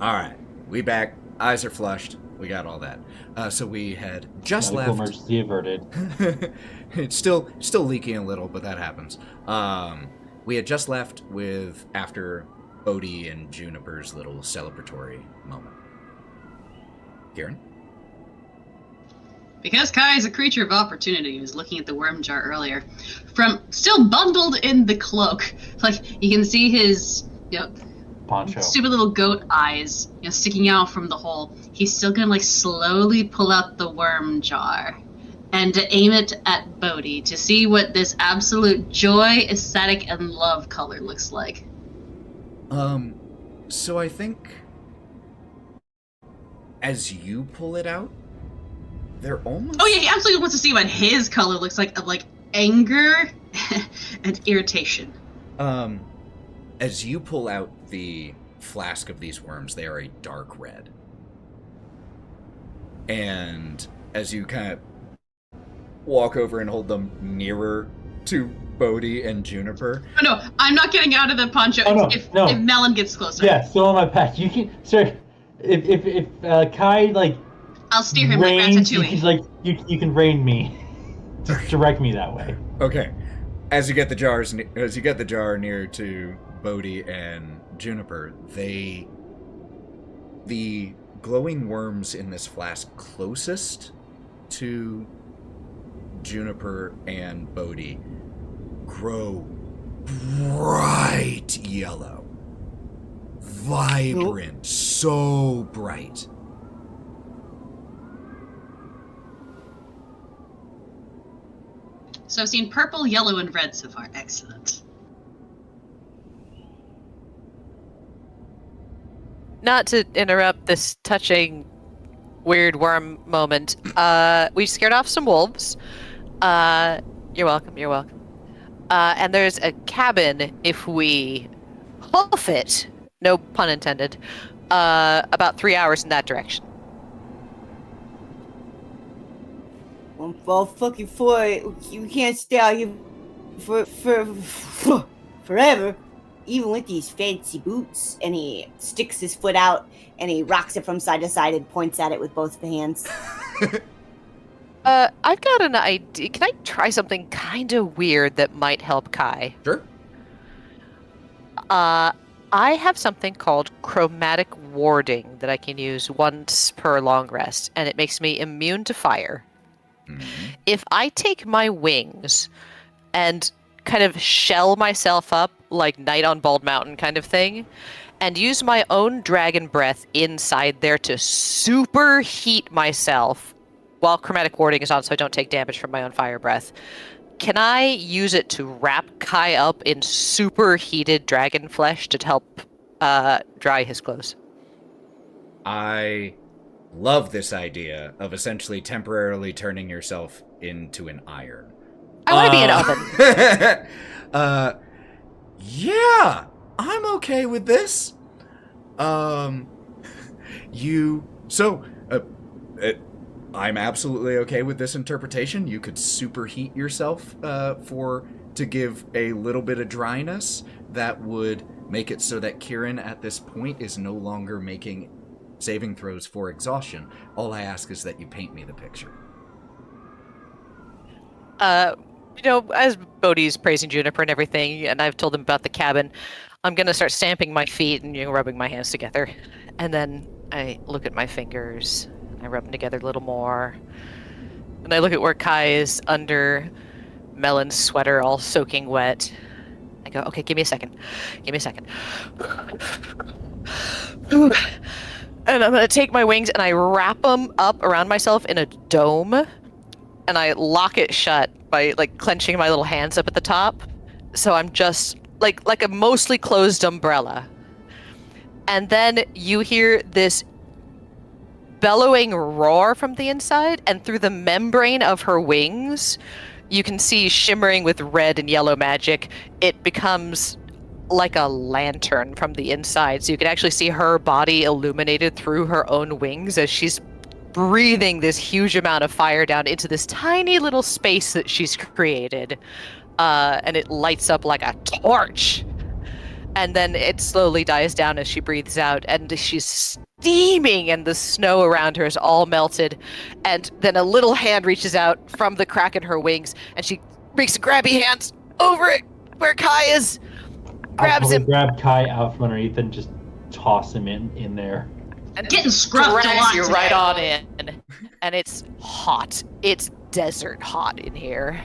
All right, we back. Eyes are flushed. We got all that. So we had just Medical left. emergency averted. It's still leaking a little, but that happens. We had just left with after Bodhi and Juniper's little celebratory moment. Kieren? Because Kai is a creature of opportunity, he was looking at the worm jar earlier. From still bundled in the cloak, like you can see his, Poncho. stupid little goat eyes, sticking out from the hole. He's still gonna slowly pull out the worm jar and to aim it at Bodhi to see what this absolute joy, ecstatic, and love color looks like. So I think as you pull it out, they're almost... Oh yeah, he absolutely wants to see what his color looks like, of anger and irritation. As you pull out the flask of these worms, they are a dark red. And as you kind of walk over and hold them nearer to Bodhi and Juniper... Oh no, I'm not getting out of the poncho if Melon gets closer. Yeah, still on my pack. You can, sir. If Kai I'll steer him reigns, like Ratatouille. you can rein me. Just direct me that way. Okay. as you get the jar near to Bodhi and Juniper, the glowing worms in this flask closest to Juniper and Bodhi grow bright yellow, vibrant, so bright. So I've seen purple, yellow, and red so far. Excellent. Not to interrupt this touching, weird worm moment, we scared off some wolves. You're welcome, you're welcome. And there's a cabin if we hoof it, no pun intended, about 3 hours in that direction. Well, fucking for you can't stay out here forever, even with these fancy boots. And he sticks his foot out and he rocks it from side to side and points at it with both hands. I've got an idea. Can I try something kind of weird that might help Kai? Sure. I have something called chromatic warding that I can use once per long rest, and it makes me immune to fire. If I take my wings and kind of shell myself up like Night on Bald Mountain kind of thing, and use my own dragon breath inside there to superheat myself while chromatic warding is on so I don't take damage from my own fire breath, can I use it to wrap Kai up in superheated dragon flesh to help dry his clothes? I love this idea of essentially temporarily turning yourself into an iron. I want to be an oven. Yeah, I'm okay with this. I'm absolutely okay with this interpretation. You could superheat yourself to give a little bit of dryness that would make it so that Kieren at this point is no longer making saving throws for exhaustion. All I ask is that you paint me the picture. As Bodhi's praising Juniper and everything, and I've told him about the cabin, I'm going to start stamping my feet and rubbing my hands together. And then I look at my fingers, I rub them together a little more. And I look at where Kai is under Melon's sweater all soaking wet. I go, okay, give me a second. And I'm going to take my wings and I wrap them up around myself in a dome. And I lock it shut by clenching my little hands up at the top. So I'm just like a mostly closed umbrella. And then you hear this bellowing roar from the inside, and through the membrane of her wings, you can see shimmering with red and yellow magic. It becomes like a lantern from the inside. So you can actually see her body illuminated through her own wings as she's breathing this huge amount of fire down into this tiny little space that she's created. And it lights up like a torch. And then it slowly dies down as she breathes out, and she's steaming, and the snow around her is all melted. And then a little hand reaches out from the crack in her wings, and she makes grabby hands over it where Kai is. Grabs him. Grab Kai out from underneath and just toss him in there. And getting scruffed a lot you today. right on in. And it's hot. It's desert hot in here.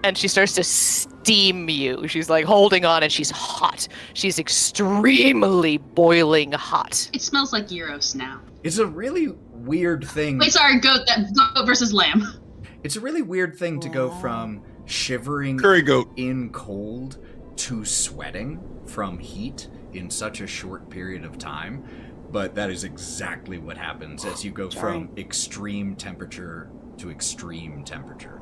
And she starts to steam you. She's holding on, and she's hot. She's extremely boiling hot. It smells like gyros now. It's a really weird thing. Wait, sorry, goat versus lamb. It's a really weird thing to go from shivering Curry goat. in cold to sweating from heat in such a short period of time. But that is exactly what happens as you go from extreme temperature to extreme temperature.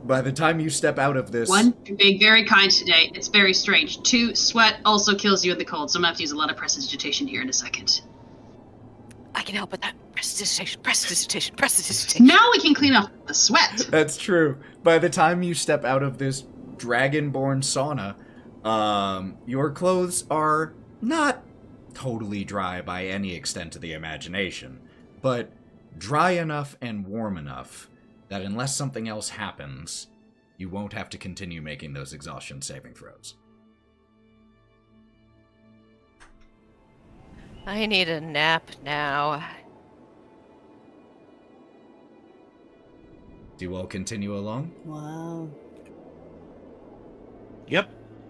By the time you step out of this... One, you're being very kind today. It's very strange. Two, sweat also kills you in the cold, so I'm going to have to use a lot of prestidigitation here in a second. I can help with that. Prestidigitation. Now we can clean up the sweat. That's true. By the time you step out of this dragonborn sauna, your clothes are not totally dry by any extent of the imagination, but dry enough and warm enough that unless something else happens, you won't have to continue making those exhaustion saving throws. I need a nap now. Do you all continue along? Wow. Yep.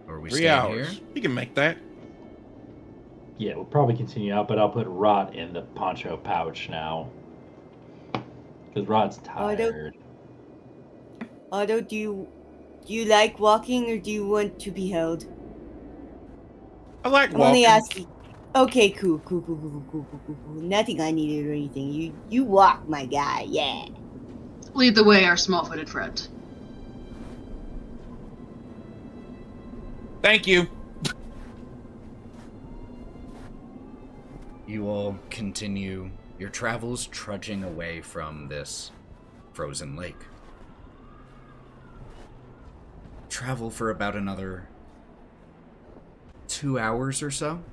Or are we 3 staying hours. here? You can make that. Yeah, we'll probably continue out, but I'll put Wraught in the poncho pouch now. Because Wrought's tired. Otto, do you like walking or do you want to be held? I like I'm only walking. asking. Okay, cool. Nothing I needed or anything. You walk, my guy. Yeah. Lead the way, our small-footed friend. Thank you. You all continue your travels trudging away from this frozen lake. Travel for about another 2 hours or so.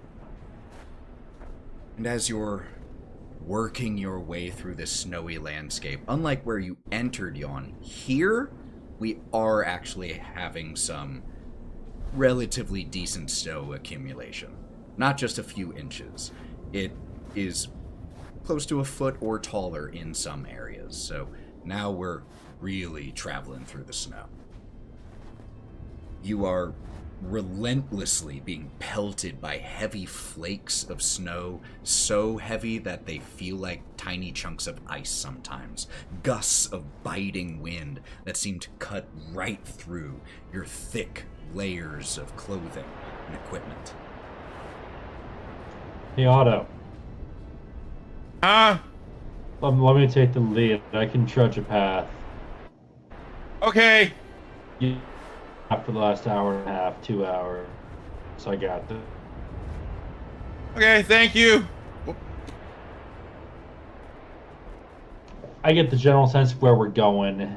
And as you're working your way through this snowy landscape, unlike where you entered Yon, here we are actually having some relatively decent snow accumulation. Not just a few inches. It is close to a foot or taller in some areas, so now we're really traveling through the snow. You are relentlessly being pelted by heavy flakes of snow, so heavy that they feel like tiny chunks of ice sometimes. Gusts of biting wind that seem to cut right through your thick layers of clothing and equipment. Hey, Otto. Ah, Let me take the lead. I can trudge a path. okay. You for the last hour and a half, 2 hours. So I got this. Okay, thank you. I get the general sense of where we're going.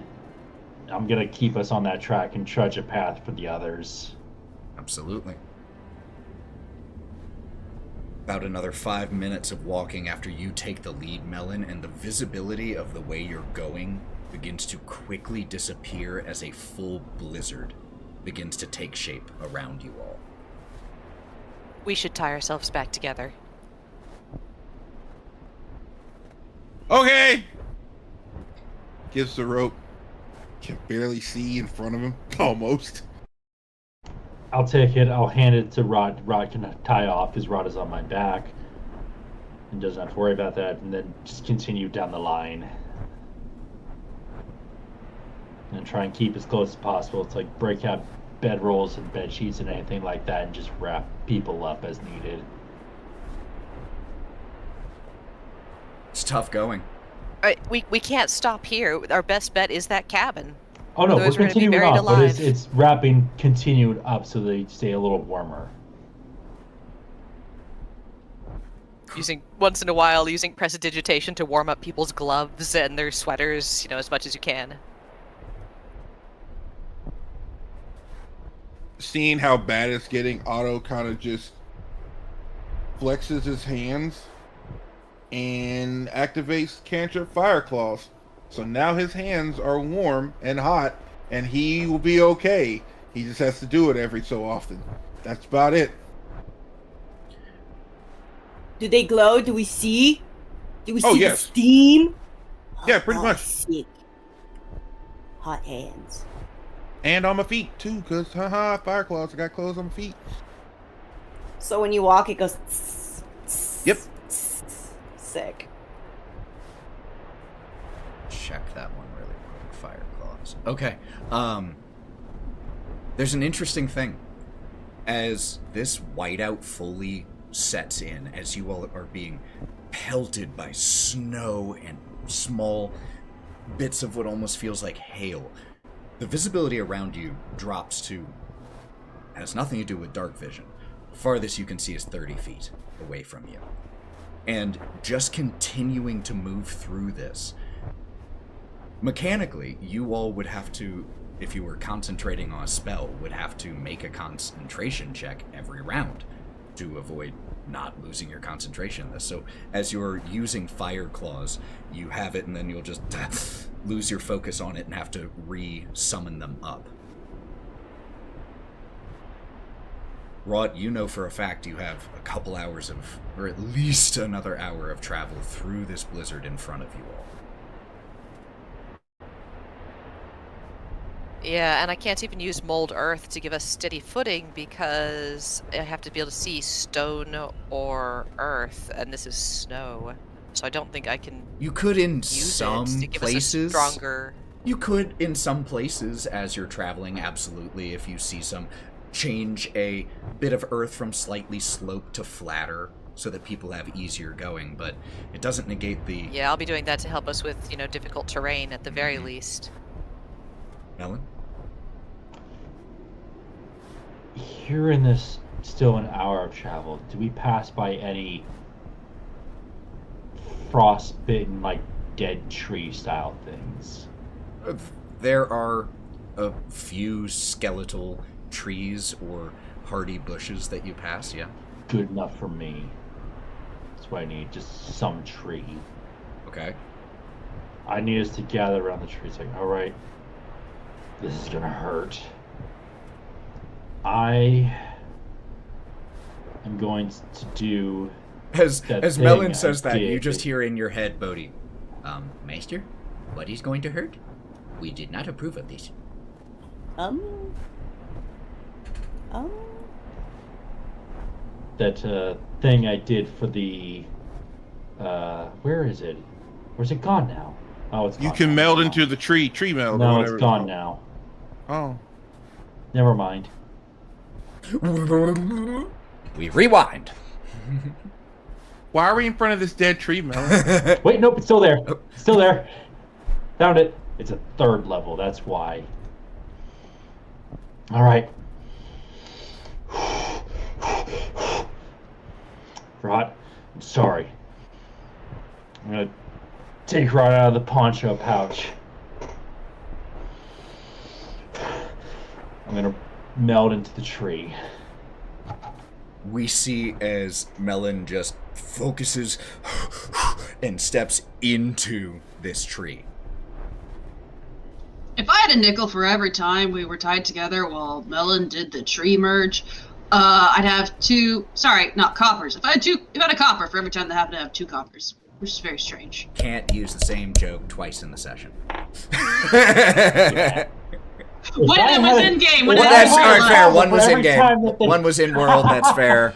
I'm gonna keep us on that track and trudge a path for the others. Absolutely. About another 5 minutes of walking after you take the lead, Melon, and the visibility of the way you're going begins to quickly disappear as a full blizzard begins to take shape around you all. We should tie ourselves back together. Okay. Gives the rope. Can barely see in front of him. Almost. I'll take it. I'll hand it to Wraught. Wraught can tie off because Wraught is on my back and doesn't have to worry about that. And then just continue down the line and try and keep as close as possible. It's like break out bedrolls and bed sheets and anything like that, and just wrap people up as needed. It's tough going. We can't stop here. Our best bet is that cabin. Oh no, we're Otherwise we're gonna be continuing buried up, but alive. it's wrapping continued up so they stay a little warmer. Once in a while, using prestidigitation to warm up people's gloves and their sweaters, as much as you can. Seeing how bad it's getting, Otto kind of just flexes his hands and activates cantrip fire claws. So now his hands are warm and hot, and he will be okay. He just has to do it every so often. That's about it. Do they glow? Do we see? Do we Oh, see yes. the steam? Yeah, pretty Oh, much. Sick. Hot hands. And on my feet too, cause fire claws. I got clothes on my feet. So when you walk, it goes. Yep. Sick. Check that one really quick. Fire claws. Okay. There's an interesting thing. As this whiteout fully sets in, as you all are being pelted by snow and small bits of what almost feels like hail, the visibility around you drops to, has nothing to do with dark vision. The farthest you can see is 30 feet away from you. And just continuing to move through this, mechanically, you all would have to, if you were concentrating on a spell, would have to make a concentration check every round. to avoid not losing your concentration in this. So as you're using fire claws, you have it and then you'll just lose your focus on it and have to re-summon them up. Wraught, you know for a fact you have a couple hours of, or at least another hour of travel through this blizzard in front of you all. Yeah, and I can't even use mold earth to give us steady footing because I have to be able to see stone or earth, and this is snow. So I don't think I can You could in use some it to give us a places. stronger. You could in some places as you're traveling, absolutely, if you see some change a bit of earth from slightly sloped to flatter so that people have easier going, but it doesn't negate the... Yeah, I'll be doing that to help us with, difficult terrain at the very least. Melon? Here in this still an hour of travel, do we pass by any frostbitten, like, dead tree style things? There are a few skeletal trees or hardy bushes that you pass, yeah. Good enough for me. That's what I need, just some tree. Okay. I need us to gather around the tree. It's like, alright, this is gonna hurt. I am going to do As that Melon thing says I that, you did. just hear in your head, Bodhi, Maester, what is going to hurt? We did not approve of this. that thing I did for the where is it? Where's it gone now? Oh, it's gone. You can now. meld It's into gone. the tree meld. or No, whatever it's gone called. now. Oh. Never mind. We rewind. Why are we in front of this dead tree, Melon? Wait, nope, it's still there. It's still there. Found it. It's a 3rd level, that's why. Alright. Wraught, I'm sorry. I'm gonna take Wraught out of the poncho pouch. I'm gonna meld into the tree. We see as Melon just focuses and steps into this tree. If I had a nickel for every time we were tied together while Melon did the tree merge, I'd have 2. Sorry, not coppers. If I had a copper for every time that happened to have 2 coppers, which is very strange. Can't use the same joke twice in the session. When it was in game, when it That's was all right, fair. live. One was in Every game. time that they- One was in world. That's fair.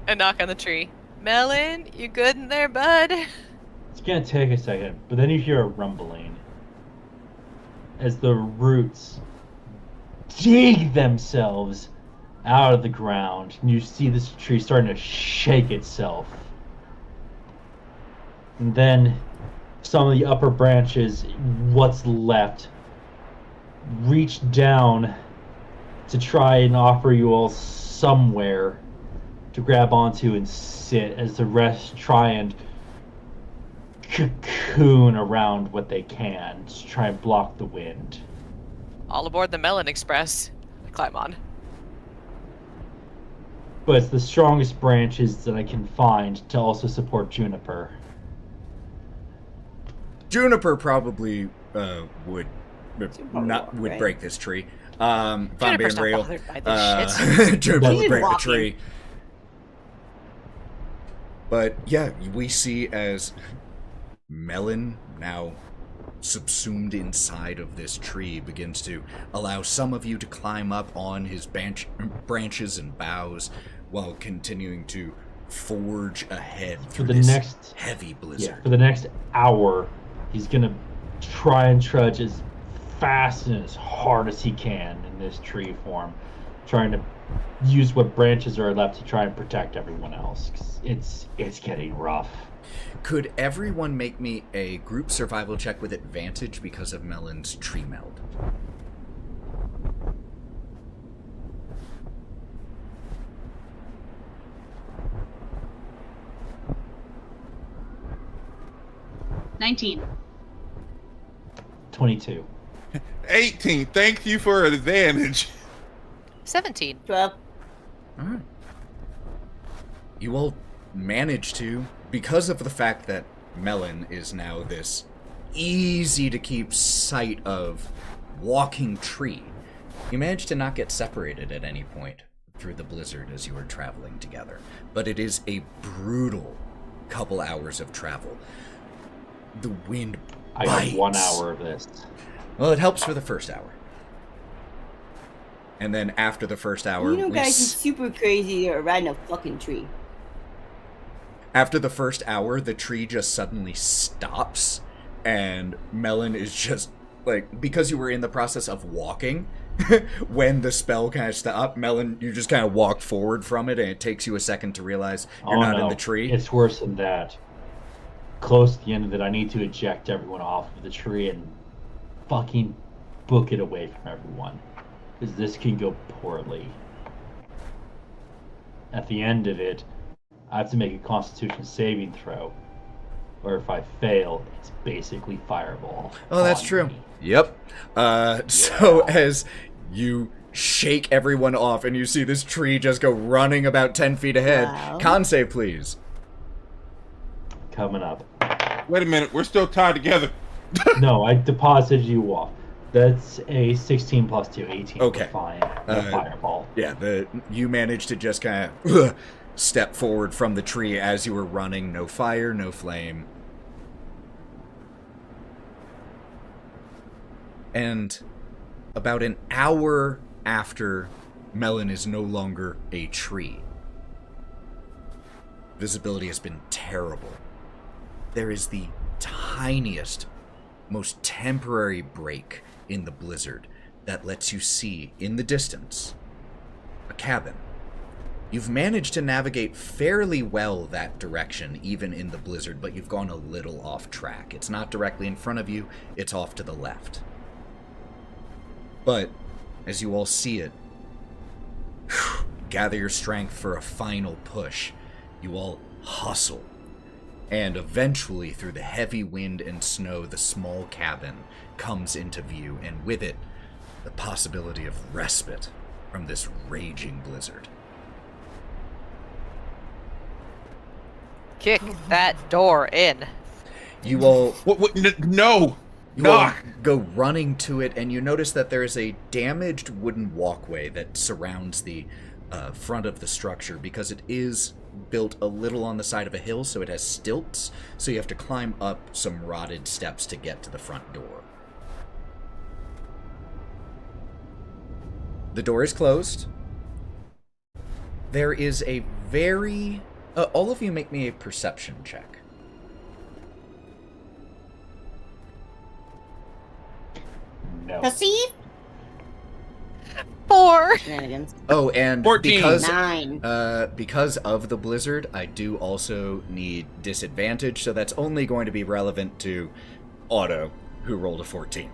A knock on the tree. Melon, you good in there, bud? It's gonna take a second, but then you hear a rumbling as the roots dig themselves out of the ground, and you see this tree starting to shake itself. And then some of the upper branches, what's left, reach down to try and offer you all somewhere to grab onto and sit, as the rest try and cocoon around what they can to try and block the wind. All aboard the Melon Express. I climb on. But it's the strongest branches that I can find to also support Juniper. Juniper probably would walk, right? break this tree. If I'm being Juniper's not real, bothered by this shit. Juniper would He's break the walking. tree. But yeah, we see as Melon, now subsumed inside of this tree, begins to allow some of you to climb up on his branches and boughs while continuing to forge ahead through the this next- heavy blizzard. Yeah, for the next hour, he's gonna try and trudge as fast and as hard as he can in this tree form, trying to use what branches are left to try and protect everyone else. 'Cause it's getting rough. Could everyone make me a group survival check with advantage because of Melon's tree meld? $19. 22. 18. Thank you for an advantage. 17. 12. All right. You all manage to, because of the fact that Melon is now this easy to keep sight of walking tree, you manage to not get separated at any point through the blizzard as you are traveling together. But it is a brutal couple hours of travel. The wind bites. I got 1 hour of this. Well, it helps for the first hour. And then after the first hour, You know, guys, it's super crazy riding a fucking tree. After the first hour, the tree just suddenly stops, and Melon is just, like, because you were in the process of walking, when the spell kind of stopped, Melon, you just kind of walk forward from it, and it takes you a second to realize you're not in the tree. It's worse than that. Close to the end of it, I need to eject everyone off of the tree and fucking book it away from everyone. Because this can go poorly. At the end of it, I have to make a Constitution saving throw. Or if I fail, it's basically fireball. Oh, that's true. Me. Yep. So as you shake everyone off and you see this tree just go running about 10 feet ahead, Wow. con save, please. Coming up. Wait a minute, we're still tied together. No, I deposited you off. That's a 16 plus 2, 18. Okay. Fine. Fireball. Yeah, you managed to just kind of step forward from the tree as you were running. No fire, no flame. And about an hour after Melon is no longer a tree, visibility has been terrible. There is the tiniest, most temporary break in the blizzard that lets you see, in the distance, a cabin. You've managed to navigate fairly well that direction, even in the blizzard, but you've gone a little off track. It's not directly in front of you, it's off to the left. But, as you all see it, gather your strength for a final push. You all hustle. And eventually, through the heavy wind and snow, the small cabin comes into view, and with it, the possibility of respite from this raging blizzard. Kick that door in. You all... What, no! You all Knock! go running to it, and you notice that there is a damaged wooden walkway that surrounds the front of the structure, because it is built a little on the side of a hill, so it has stilts, so you have to climb up some rotted steps to get to the front door. The door is closed. There is a very... all of you make me a perception check. No. Perceive? 4. Shenanigans. Oh, and 14. because of the blizzard, I do also need disadvantage, so that's only going to be relevant to Otto, who rolled a 14.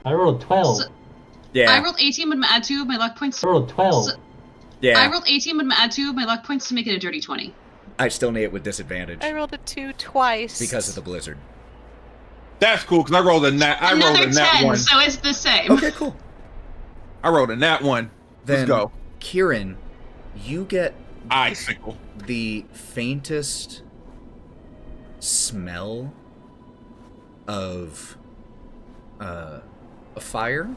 I rolled 12. So- Yeah, I rolled 18, but I'm gonna add 2 of my luck points. I rolled 12. So- yeah. I rolled 18, but I'm gonna add 2 of my luck points to make it a dirty 20. I still need it with disadvantage I rolled a 2 twice. because of the blizzard. That's cool, because I rolled a nat. I rolled Another a nat 10, one. so it's the same. Okay, cool. I rolled a nat one. Then, Let's go. Kieren, you get Icicle. the faintest smell of a fire.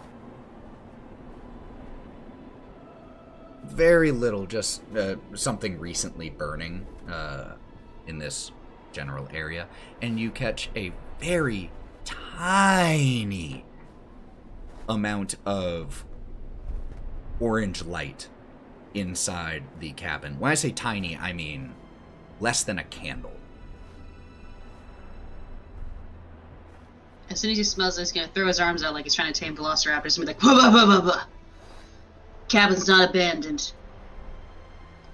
Very little, just something recently burning in this general area. And you catch a very tiny amount of orange light inside the cabin. When I say tiny, I mean less than a candle. As soon as he smells it, he's gonna throw his arms out like he's trying to tame velociraptors and be like, blah, blah, blah, blah, blah. Cabin's not abandoned.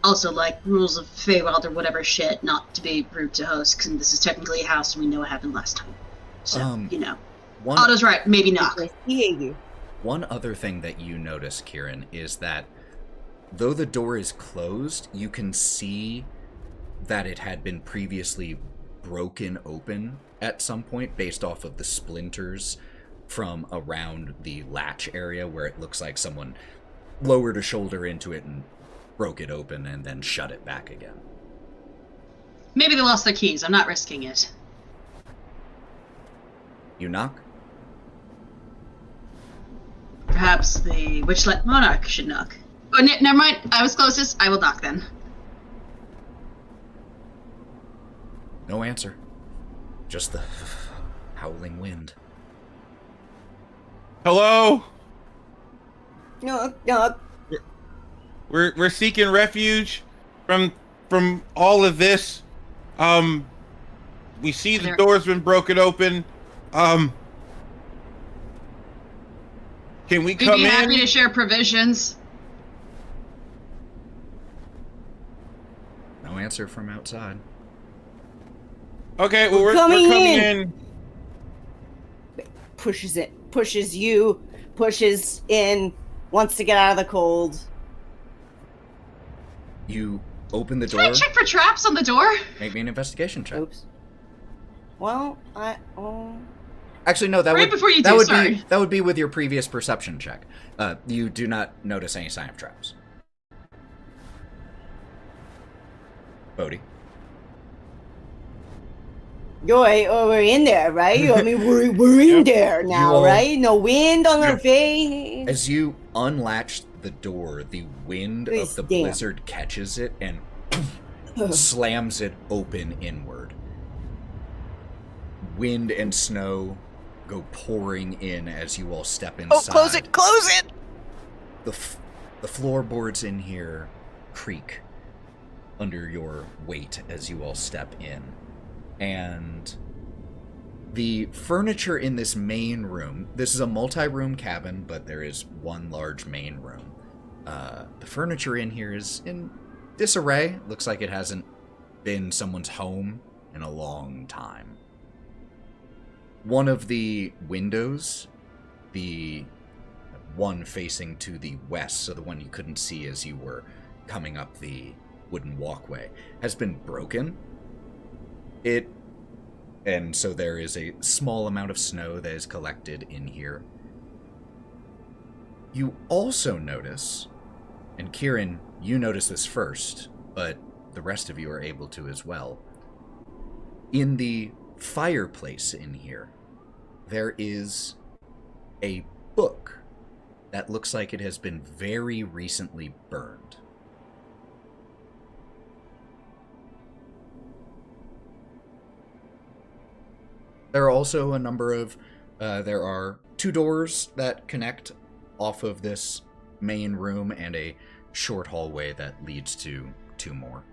Also, like, rules of Feywild or whatever shit, not to be rude to hosts, because this is technically a house and we know what happened last time. So, you know. Otto's right, maybe knock. Behavior. One other thing that you notice, Kieren, is that though the door is closed, you can see that it had been previously broken open at some point based off of the splinters from around the latch area where it looks like someone lowered a shoulder into it and broke it open and then shut it back again. Maybe they lost their keys. I'm not risking it. You knock? Perhaps the Witchlight Monarch should knock. Oh, never mind. I was closest. I will knock then. No answer. Just the howling wind. Hello? Knock, knock. We're seeking refuge from all of this. We see the door's been broken open. Can we We'd come be happy in? to share provisions. No answer from outside. Okay, well we're coming coming in. in. Pushes in, wants to get out of the cold. You open the Can door. I check for traps on the door? Make me an investigation check. Oops. Well, Actually, no. That Right would before you that do, would sorry. be that would be with your previous perception check. You do not notice any sign of traps. Bodhi. we're in there, right? I mean, we're in Yep. there You now, all- right? No wind on our Yep. face. As you unlatch the door, the wind of Please, the damn. blizzard catches it and slams it open inward. Wind and snow go pouring in as you all step inside. Oh, close it! Close it! The floorboards in here creak under your weight as you all step in. And the furniture in this main room, this is a multi-room cabin, but there is one large main room. The furniture in here is in disarray. Looks like it hasn't been someone's home in a long time. One of the windows, the one facing to the west, so the one you couldn't see as you were coming up the wooden walkway, has been broken. And so there is a small amount of snow that is collected in here. You also notice, and Kieren, you notice this first, but the rest of you are able to as well. In the fireplace in here, there is a book that looks like it has been very recently burned. There are also a number of, there are 2 doors that connect off of this main room and a short hallway that leads to 2 more.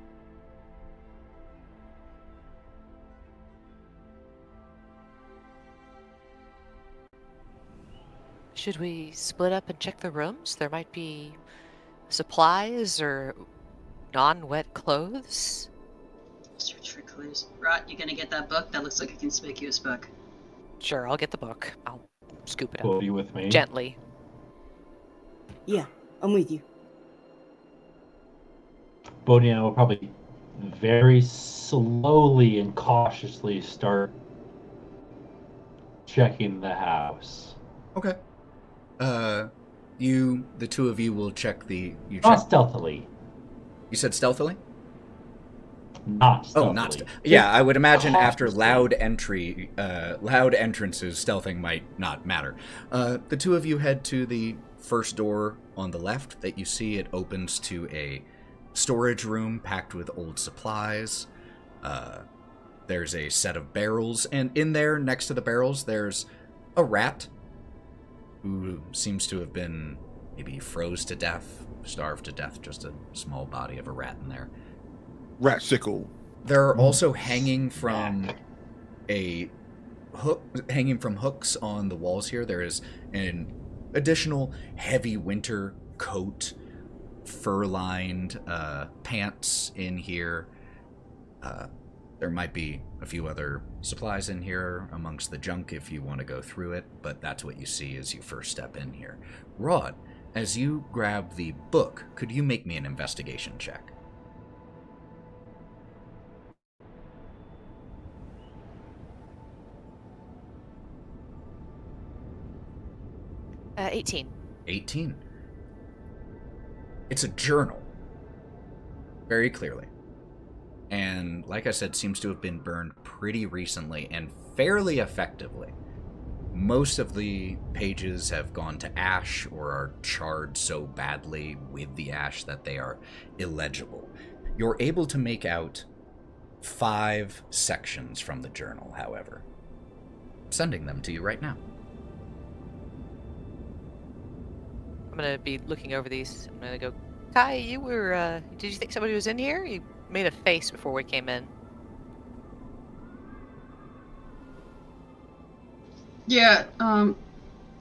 Should we split up and check the rooms? There might be supplies or non-wet clothes. Search for clues. Wraught, you gonna get that book? That looks like a conspicuous book. Sure, I'll get the book. I'll scoop it Will up you with me? gently. Yeah, I'm with you. Bodhi and I will probably very slowly and cautiously start checking the house. Okay. The 2 of you will check the... You Not check, stealthily. you said stealthily? Not stealthily. Oh, not yeah, I would imagine after cautiously. loud entrances, stealthing might not matter. The 2 of you head to the first door on the left that you see. It opens to a storage room packed with old supplies. There's a set of barrels, and in there, next to the barrels, there's a rat who seems to have been maybe froze to death, starved to death, just a small body of a rat in there. Rat sickle. There are also hanging from hooks on the walls here. There is an additional heavy winter coat, fur-lined pants in here. There might be a few other supplies in here amongst the junk if you want to go through it, but that's what you see as you first step in here. Wraught, as you grab the book, could you make me an investigation check? Uh, 18. 18. It's a journal. Very clearly. And like I said, seems to have been burned pretty recently and fairly effectively. Most of the pages have gone to ash or are charred so badly with the ash that they are illegible. You're able to make out 5 sections from the journal, however. I'm sending them to you right now. I'm gonna be looking over these. I'm gonna go, Kai, you were, did you think somebody was in here? You made a face before we came in. Yeah, I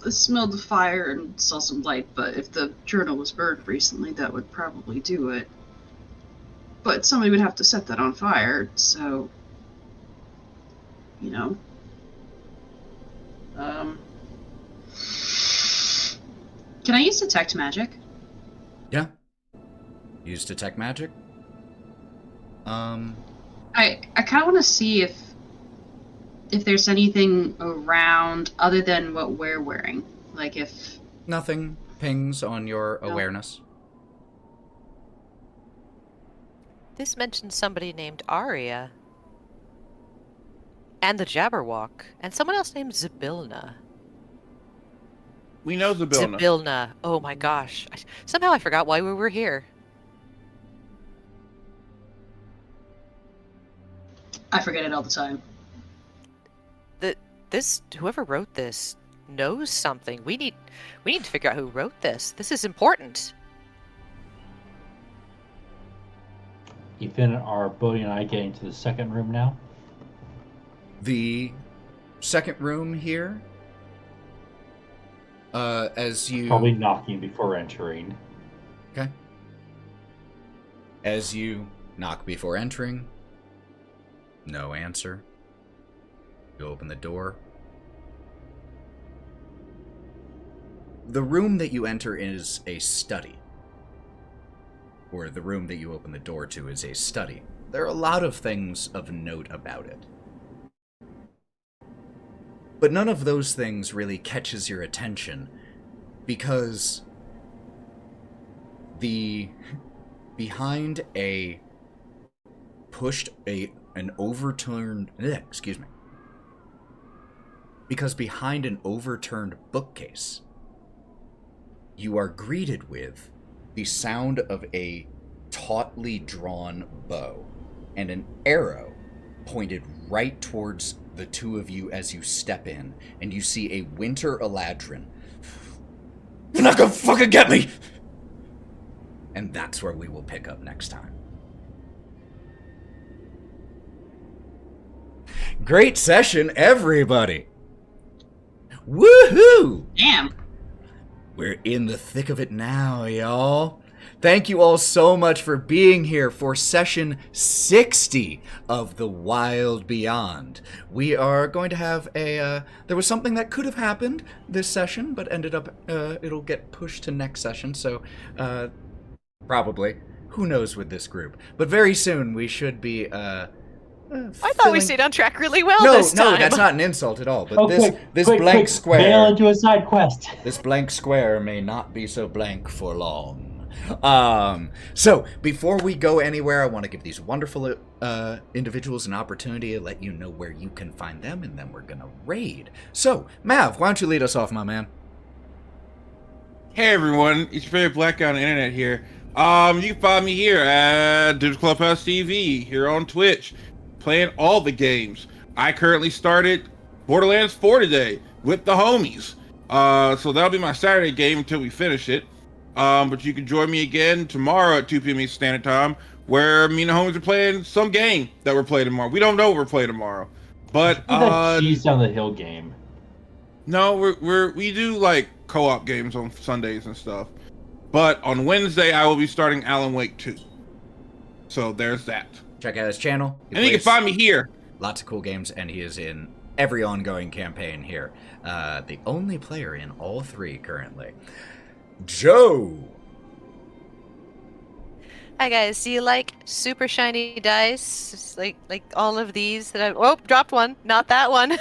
smelled the fire and saw some light, but if the journal was burned recently, that would probably do it. But somebody would have to set that on fire, so... You know. Can I use detect magic? Yeah. Use detect magic. I kind of want to see if there's anything around other than what we're wearing. Like if... Nothing pings on your No. awareness. This mentions somebody named Arya. And the Jabberwock. And someone else named Zybilna. We know Zybilna. Zybilna. Oh my gosh. Somehow I forgot why we were here. I forget it all the time. Whoever wrote this knows something. We need to figure out who wrote this. This is important. Ethan, are Bodhi and I getting to the second room now? The second room here, as you... Probably knocking before entering. Okay. As you knock before entering, no answer. You open the door. The room that you enter is a study. Or the room that you open the door to is a study. There are a lot of things of note about it. But none of those things really catches your attention because behind an overturned because behind an overturned bookcase, you are greeted with the sound of a tautly drawn bow and an arrow pointed right towards the two of you as you step in, and you see a Winter Eladrin. You're not gonna fucking get me! And that's where we will pick up next time. Great session, everybody! Woohoo! Damn! We're in the thick of it now, y'all. Thank you all so much for being here for session 60 of the Wylde Beyond. We are going to have there was something that could have happened this session, but ended up, it'll get pushed to next session, so, probably. Who knows with this group. But very soon we should be, I thought we stayed on track really well this time. No, that's not an insult at all. But Oh, this quick, blank quick, square, bail into a side quest. this blank square may not be so blank for long. So before we go anywhere, I want to give these wonderful individuals an opportunity to let you know where you can find them, and then we're gonna raid. So, Mav, why don't you lead us off, my man? Hey everyone, it's your favorite black guy on the internet here. You can find me here at digitalclubhousetv here on Twitch, playing all the games. I currently started Borderlands 4 today with the homies. So that'll be my Saturday game until we finish it. But you can join me again tomorrow at 2 p.m. Eastern Standard Time, where me and the homies are playing some game that we're playing tomorrow. We don't know what we're playing tomorrow, but That Cheese Down the Hill game. no, we do like co-op games on Sundays and stuff. But on Wednesday, I will be starting Alan Wake 2. So there's that. Check out his channel. And you can find me here. Lots of cool games, and he is in every ongoing campaign here. The only player in all 3 currently. Joe! Hi guys, do you like super shiny dice? Just like all of these that I've... dropped one. Not that one. You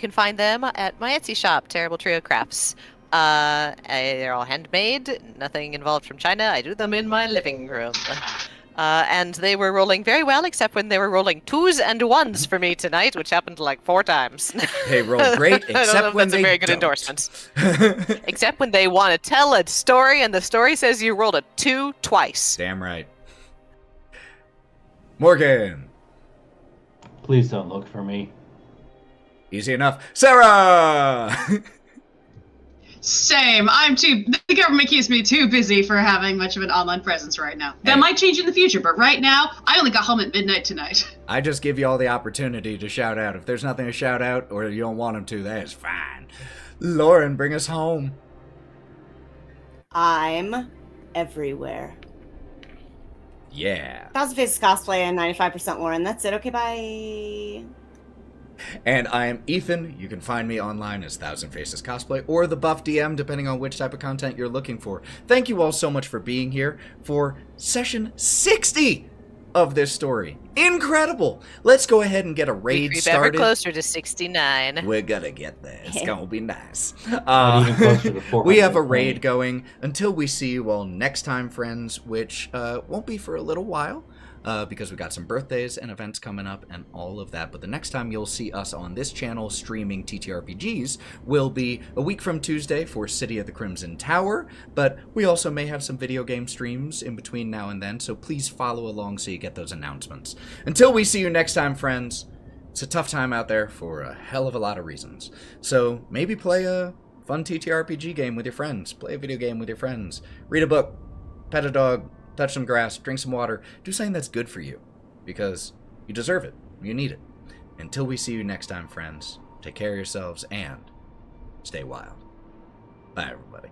can find them at my Etsy shop, Terrible Trio Crafts. They're all handmade, nothing involved from China. I do them in my living room. And they were rolling very well, except when they were rolling 2s and 1s for me tonight, which happened like 4 times. They roll great, I don't know except if when that's they a very good don't. endorsement. Except when they want to tell a story, and the story says you rolled a 2 twice. Damn right. Morgan. Please don't look for me. Easy enough. Sarah! Same. The government keeps me too busy for having much of an online presence right now. That Hey. might change in the future, but right now, I only got home at midnight tonight. I just give you all the opportunity to shout out. If there's nothing to shout out, or you don't want them to, that is fine. Lauren, bring us home. I'm everywhere. Yeah. Thousand Faces cosplay and 95% Lauren. That's it. Okay, bye. And I am Ethan. You can find me online as Thousand Faces Cosplay or the Buff DM, depending on which type of content you're looking for. Thank you all so much for being here for session 60 of this story. Incredible! Let's go ahead and get a raid Creep started. ever closer to 69. We're gonna get there. It's gonna be nice. Not even closer to 400. We have a raid going until we see you all next time, friends, which won't be for a little while. Because we got some birthdays and events coming up and all of that. But the next time you'll see us on this channel streaming TTRPGs will be a week from Tuesday for City of the Crimson Tower. But we also may have some video game streams in between now and then, so please follow along so you get those announcements. Until we see you next time, friends, it's a tough time out there for a hell of a lot of reasons. So maybe play a fun TTRPG game with your friends. Play a video game with your friends. Read a book. Pet a dog. Touch some grass, drink some water, do something that's good for you, because you deserve it, you need it. Until we see you next time, friends, take care of yourselves and stay wild. Bye, everybody.